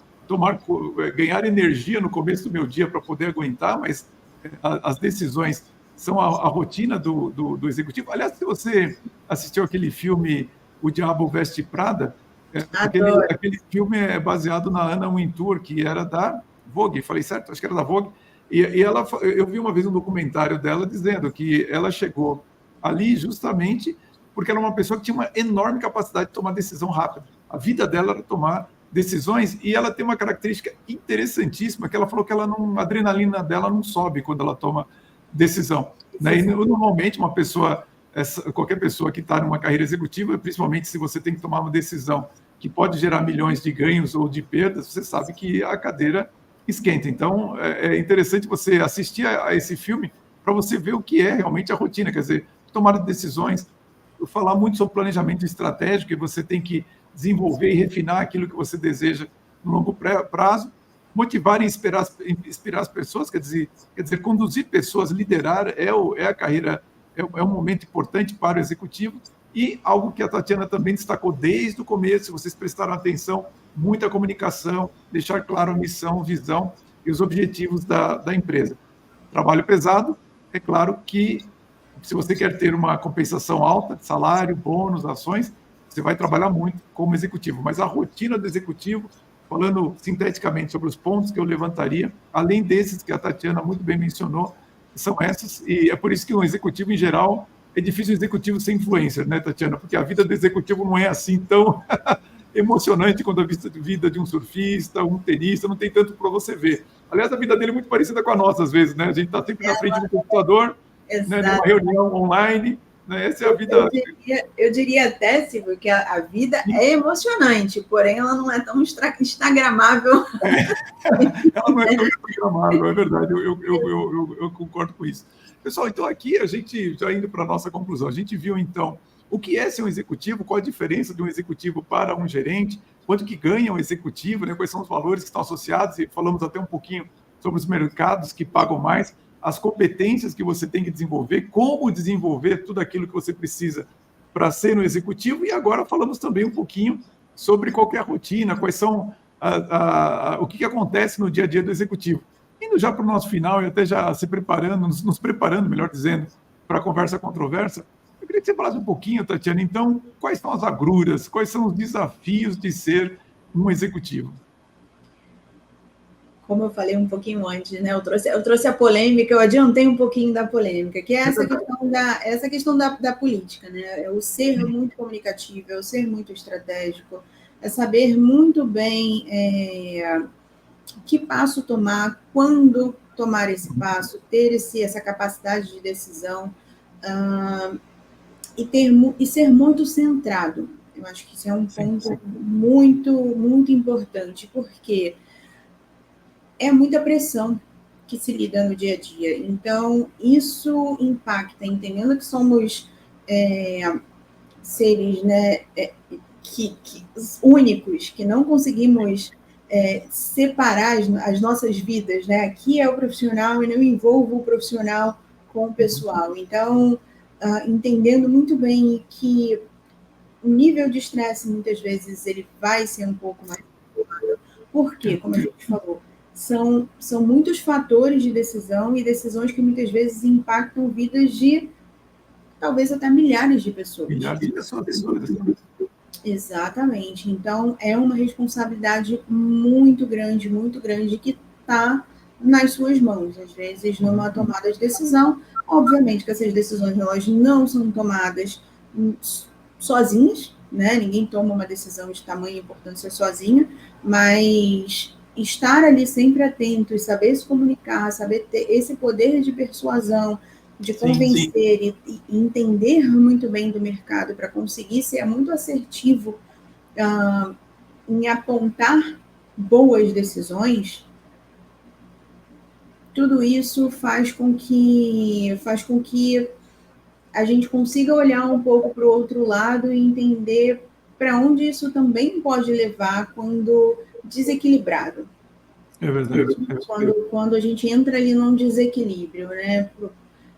[SPEAKER 1] ganhar energia no começo do meu dia para poder aguentar, mas as decisões são a rotina do executivo. Aliás, se você assistiu aquele filme O Diabo Veste Prada, aquele filme é baseado na Anna Wintour, que era da Vogue, falei certo? Acho que era da Vogue. E eu vi uma vez um documentário dela dizendo que ela chegou ali justamente porque ela era uma pessoa que tinha uma enorme capacidade de tomar decisão rápida. A vida dela era tomar decisões, e ela tem uma característica interessantíssima, que ela falou que a adrenalina dela não sobe quando ela toma decisão. Né? E, normalmente, qualquer pessoa que está numa carreira executiva, principalmente se você tem que tomar uma decisão que pode gerar milhões de ganhos ou de perdas, você sabe que a cadeira esquenta. Então, é interessante você assistir a esse filme para você ver o que é realmente a rotina, quer dizer, tomar decisões, falar muito sobre planejamento estratégico, e você tem que desenvolver e refinar aquilo que você deseja no longo prazo, motivar e inspirar as pessoas, quer dizer, conduzir pessoas, liderar é a carreira, é um momento importante para o executivo, e algo que a Tatiana também destacou desde o começo, se vocês prestaram atenção, muita comunicação, deixar claro a missão, visão e os objetivos da empresa. Trabalho pesado, é claro que se você quer ter uma compensação alta, salário, bônus, ações, você vai trabalhar muito como executivo. Mas a rotina do executivo, falando sinteticamente sobre os pontos que eu levantaria, além desses que a Tatiana muito bem mencionou, são essas, e é por isso que um executivo, em geral, é difícil um executivo ser influencer, né, Tatiana? Porque a vida do executivo não é assim tão emocionante quanto a vida de um surfista, um tenista, não tem tanto para você ver. Aliás, a vida dele é muito parecida com a nossa, às vezes, né? A gente está sempre na frente do computador, né, numa reunião online, né? Essa é a vida.
[SPEAKER 2] Eu diria até, Silvio, que a vida é emocionante, porém ela não é tão instagramável.
[SPEAKER 1] Ela não é tão instagramável, é verdade, eu concordo com isso. Pessoal, então aqui a gente, já indo para a nossa conclusão, a gente viu então o que é ser um executivo, qual a diferença de um executivo para um gerente, quanto que ganha um executivo, né, quais são os valores que estão associados, e falamos até um pouquinho sobre os mercados que pagam mais, as competências que você tem que desenvolver, como desenvolver tudo aquilo que você precisa para ser um executivo, e agora falamos também um pouquinho sobre qual é a rotina, quais são o que acontece no dia a dia do executivo. Indo já para o nosso final e até já se preparando, nos preparando, melhor dizendo, para a conversa controversa, eu queria que você falasse um pouquinho, Tatiana, então, quais são as agruras, quais são os desafios de ser um executivo?
[SPEAKER 2] Como eu falei um pouquinho antes, né? Eu trouxe a polêmica, eu adiantei um pouquinho da polêmica, que é essa questão da política, né? É o ser muito comunicativo, é o ser muito estratégico, é saber muito bem que passo tomar, quando tomar esse passo, ter essa capacidade de decisão e ser muito centrado. Eu acho que isso é um ponto muito, muito importante, porque é muita pressão que se lida no dia a dia. Então, isso impacta, entendendo que somos seres, né, únicos, que não conseguimos separar as nossas vidas, né? Aqui é o profissional e não envolvo o profissional com o pessoal. Então, entendendo muito bem que o nível de estresse, muitas vezes, ele vai ser um pouco mais elevado. Por quê? Como a gente falou, são muitos fatores de decisão e decisões que muitas vezes impactam vidas de talvez até milhares de pessoas.
[SPEAKER 1] Milhares de pessoas.
[SPEAKER 2] Exatamente. Então, é uma responsabilidade muito grande que está nas suas mãos. Às vezes, numa tomada de decisão, obviamente que essas decisões elas não são tomadas sozinhas, né? Ninguém toma uma decisão de tamanha importância sozinha, mas estar ali sempre atento e saber se comunicar, saber ter esse poder de persuasão, de convencer e entender muito bem do mercado para conseguir ser muito assertivo em apontar boas decisões, tudo isso faz com que a gente consiga olhar um pouco para o outro lado e entender para onde isso também pode levar quando desequilibrado.
[SPEAKER 1] É verdade.
[SPEAKER 2] Quando a gente entra ali num desequilíbrio, né?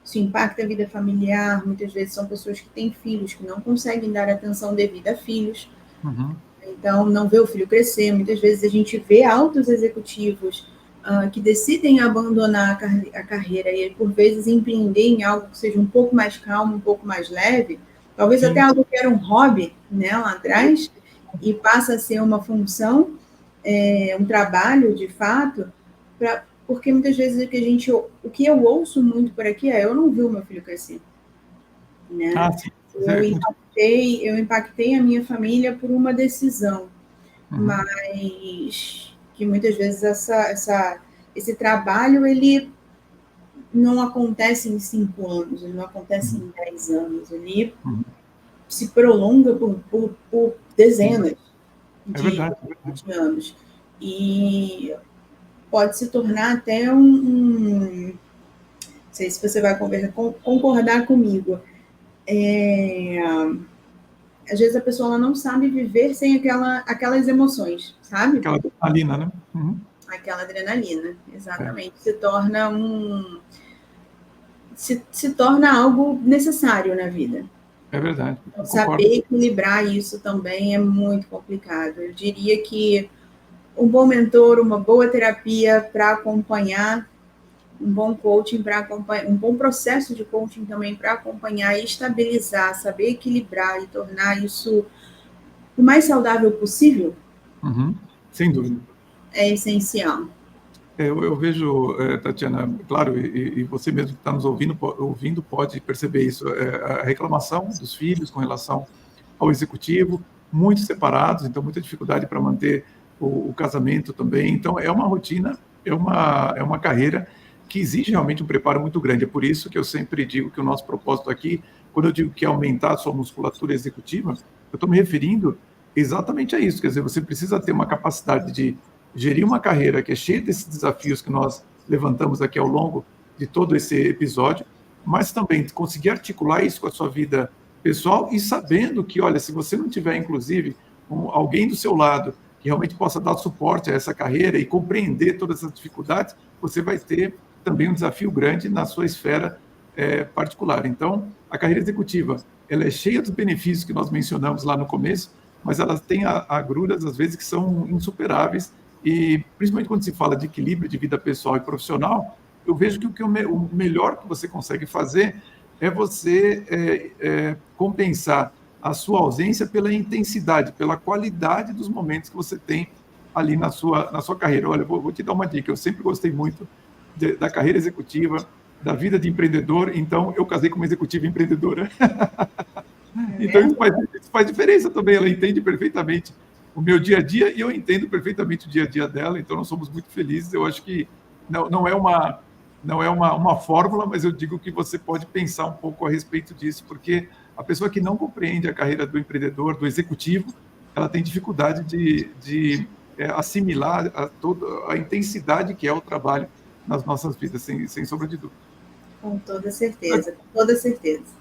[SPEAKER 2] isso impacta a vida familiar. Muitas vezes são pessoas que têm filhos, que não conseguem dar atenção devida a filhos. Então, não vê o filho crescer. Muitas vezes a gente vê altos executivos que decidem abandonar a carreira e, por vezes, empreender em algo que seja um pouco mais calmo, um pouco mais leve, talvez até algo que era um hobby, né, lá atrás, e passa a ser uma função, um trabalho, de fato, porque muitas vezes o que eu ouço muito por aqui eu não vi o meu filho crescer. Né?
[SPEAKER 1] Sim.
[SPEAKER 2] Eu impactei a minha família por uma decisão, mas que muitas vezes esse trabalho ele não acontece em 5 anos, ele não acontece em 10 anos, ele se prolonga por dezenas de anos. E pode se tornar até não sei se você vai concordar comigo, às vezes a pessoa ela não sabe viver sem aquelas emoções, sabe?
[SPEAKER 1] Aquela adrenalina, né?
[SPEAKER 2] Aquela adrenalina, exatamente. Se torna algo necessário na vida.
[SPEAKER 1] É verdade.
[SPEAKER 2] Então, saber equilibrar isso também é muito complicado. Eu diria que um bom mentor, uma boa terapia para acompanhar, um bom coaching para acompanhar, um bom processo de coaching também para acompanhar e estabilizar, saber equilibrar e tornar isso o mais saudável possível.
[SPEAKER 1] Sem dúvida.
[SPEAKER 2] É essencial.
[SPEAKER 1] Eu vejo, Tatiana, claro, e você mesmo que está nos ouvindo pode perceber isso, a reclamação dos filhos com relação ao executivo, muito separados, então muita dificuldade para manter o casamento também. Então é uma rotina, é uma carreira que exige realmente um preparo muito grande. É por isso que eu sempre digo que o nosso propósito aqui, quando eu digo que é aumentar a sua musculatura executiva, eu estou me referindo exatamente a isso. Quer dizer, você precisa ter uma capacidade de gerir uma carreira que é cheia desses desafios que nós levantamos aqui ao longo de todo esse episódio, mas também conseguir articular isso com a sua vida pessoal e sabendo que, olha, se você não tiver, inclusive, alguém do seu lado que realmente possa dar suporte a essa carreira e compreender todas essas dificuldades, você vai ter também um desafio grande na sua esfera particular. Então, a carreira executiva, ela é cheia dos benefícios que nós mencionamos lá no começo, mas ela tem agruras, às vezes, que são insuperáveis, e principalmente quando se fala de equilíbrio de vida pessoal e profissional, eu vejo que o melhor que você consegue fazer é você compensar a sua ausência pela intensidade, pela qualidade dos momentos que você tem ali na sua carreira. Olha, vou te dar uma dica, eu sempre gostei muito da carreira executiva, da vida de empreendedor, então eu casei com uma executiva empreendedora. Então isso faz diferença também, ela entende perfeitamente o meu dia a dia e eu entendo perfeitamente o dia a dia dela, então nós somos muito felizes. Eu acho que não é uma fórmula, mas eu digo que você pode pensar um pouco a respeito disso, porque a pessoa que não compreende a carreira do empreendedor, do executivo, ela tem dificuldade de assimilar toda a intensidade que é o trabalho nas nossas vidas, sem sombra de dúvida.
[SPEAKER 2] Com toda certeza, com toda certeza.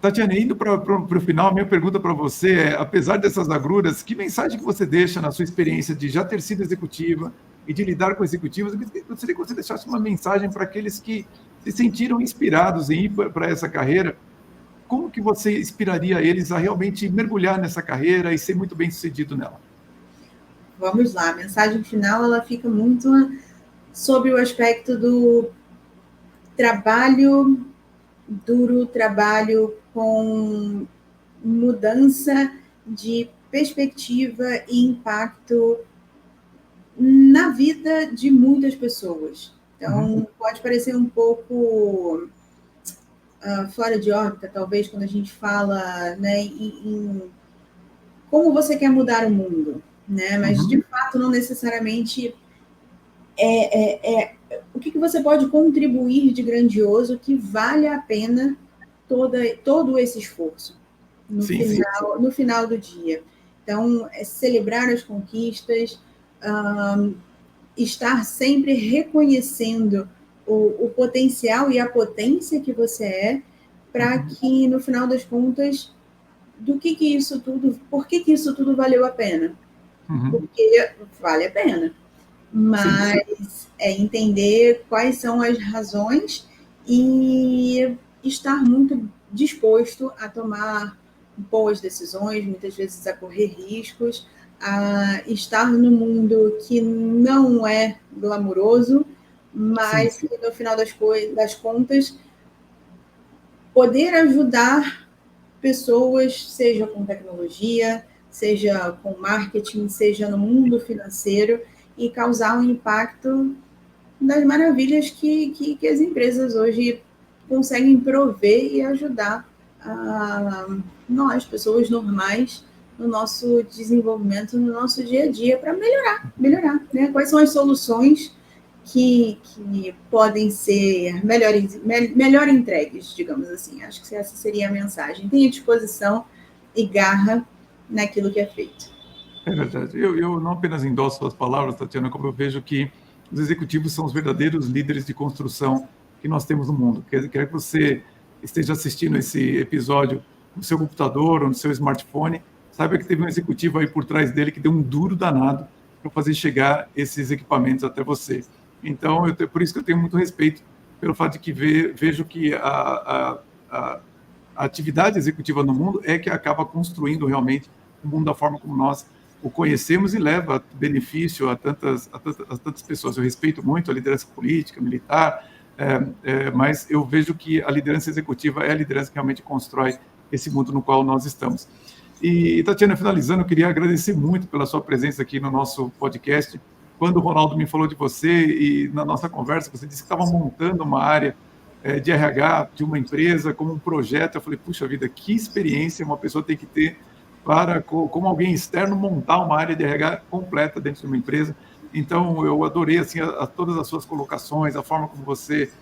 [SPEAKER 1] Tatiana, indo para o final, a minha pergunta para você é, apesar dessas agruras, que mensagem que você deixa na sua experiência de já ter sido executiva e de lidar com executivos? Eu gostaria que você deixasse uma mensagem para aqueles que se sentiram inspirados em ir para essa carreira. Como que você inspiraria eles a realmente mergulhar nessa carreira e ser muito bem sucedido nela?
[SPEAKER 2] Vamos lá, a mensagem final ela fica muito sobre o aspecto do trabalho duro, trabalho com mudança de perspectiva e impacto na vida de muitas pessoas. Então, pode parecer um pouco fora de órbita, talvez, quando a gente fala, né, em como você quer mudar o mundo, né? Mas, de fato, não necessariamente o que você pode contribuir de grandioso que vale a pena todo esse esforço no final do dia. Então, celebrar as conquistas, estar sempre reconhecendo o potencial e a potência que você é, para que, no final das contas, por que isso tudo valeu a pena? Porque vale a pena. Mas é entender quais são as razões e estar muito disposto a tomar boas decisões, muitas vezes a correr riscos, a estar no mundo que não é glamuroso, mas
[SPEAKER 1] Sim.
[SPEAKER 2] que no final das contas poder ajudar pessoas, seja com tecnologia, seja com marketing, seja no mundo financeiro, e causar um impacto das maravilhas que as empresas hoje conseguem prover e ajudar nós, pessoas normais, no nosso desenvolvimento, no nosso dia a dia, para melhorar, né? Quais são as soluções que podem ser melhor entregues, digamos assim. Acho que essa seria a mensagem. Tenha disposição e garra naquilo que é feito.
[SPEAKER 1] É verdade. Eu não apenas endosso suas palavras, Tatiana, como eu vejo que os executivos são os verdadeiros líderes de construção que nós temos no mundo. Quer que você esteja assistindo esse episódio no seu computador ou no seu smartphone, saiba que teve um executivo aí por trás dele que deu um duro danado para fazer chegar esses equipamentos até você. Então, por isso que eu tenho muito respeito pelo fato de que vejo que a atividade executiva no mundo é que acaba construindo realmente o mundo da forma como nós o conhecemos e leva benefício a tantas pessoas. Eu respeito muito a liderança política, militar, mas eu vejo que a liderança executiva é a liderança que realmente constrói esse mundo no qual nós estamos. E, Tatiana, finalizando, eu queria agradecer muito pela sua presença aqui no nosso podcast. Quando o Ronaldo me falou de você e na nossa conversa, você disse que estava montando uma área de RH de uma empresa como um projeto. Eu falei, puxa vida, que experiência uma pessoa tem que ter para, como alguém externo, montar uma área de RH completa dentro de uma empresa. Então, eu adorei assim, todas as suas colocações, a forma como você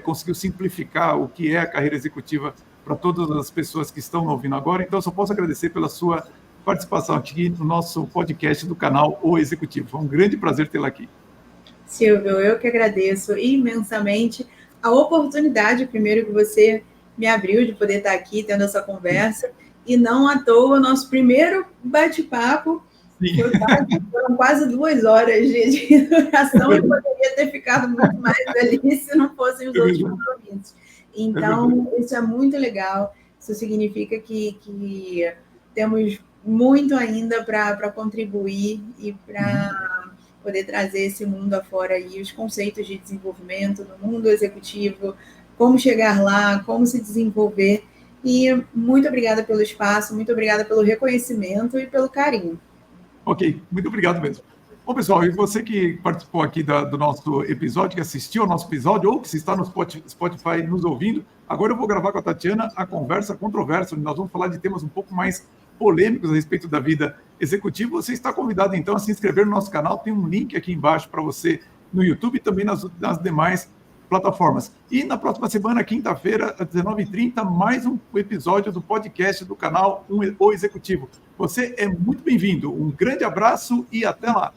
[SPEAKER 1] conseguiu simplificar o que é a carreira executiva para todas as pessoas que estão ouvindo agora. Então, eu só posso agradecer pela sua participação aqui no nosso podcast do canal O Executivo. Foi um grande prazer tê-la aqui.
[SPEAKER 2] Silvio, eu que agradeço imensamente a oportunidade, primeiro, que você me abriu de poder estar aqui tendo essa conversa. E não à toa, nosso primeiro bate-papo foram quase 2 horas de duração e poderia ter ficado muito mais ali se não fossem os outros compromissos. Então, isso é muito legal. Isso significa que temos muito ainda para contribuir e para poder trazer esse mundo afora aí, os conceitos de desenvolvimento no mundo executivo, como chegar lá, como se desenvolver. E muito obrigada pelo espaço, muito obrigada pelo reconhecimento e pelo carinho.
[SPEAKER 1] Ok, muito obrigado mesmo. Bom, pessoal, e você que participou aqui do nosso episódio, que assistiu ao nosso episódio, ou que se está no Spotify nos ouvindo, agora eu vou gravar com a Tatiana a conversa controversa, onde nós vamos falar de temas um pouco mais polêmicos a respeito da vida executiva. Você está convidado, então, a se inscrever no nosso canal. Tem um link aqui embaixo para você no YouTube e também nas demais plataformas. E na próxima semana, quinta-feira, às 19h30, mais um episódio do podcast do canal O Executivo. Você é muito bem-vindo. Um grande abraço e até lá.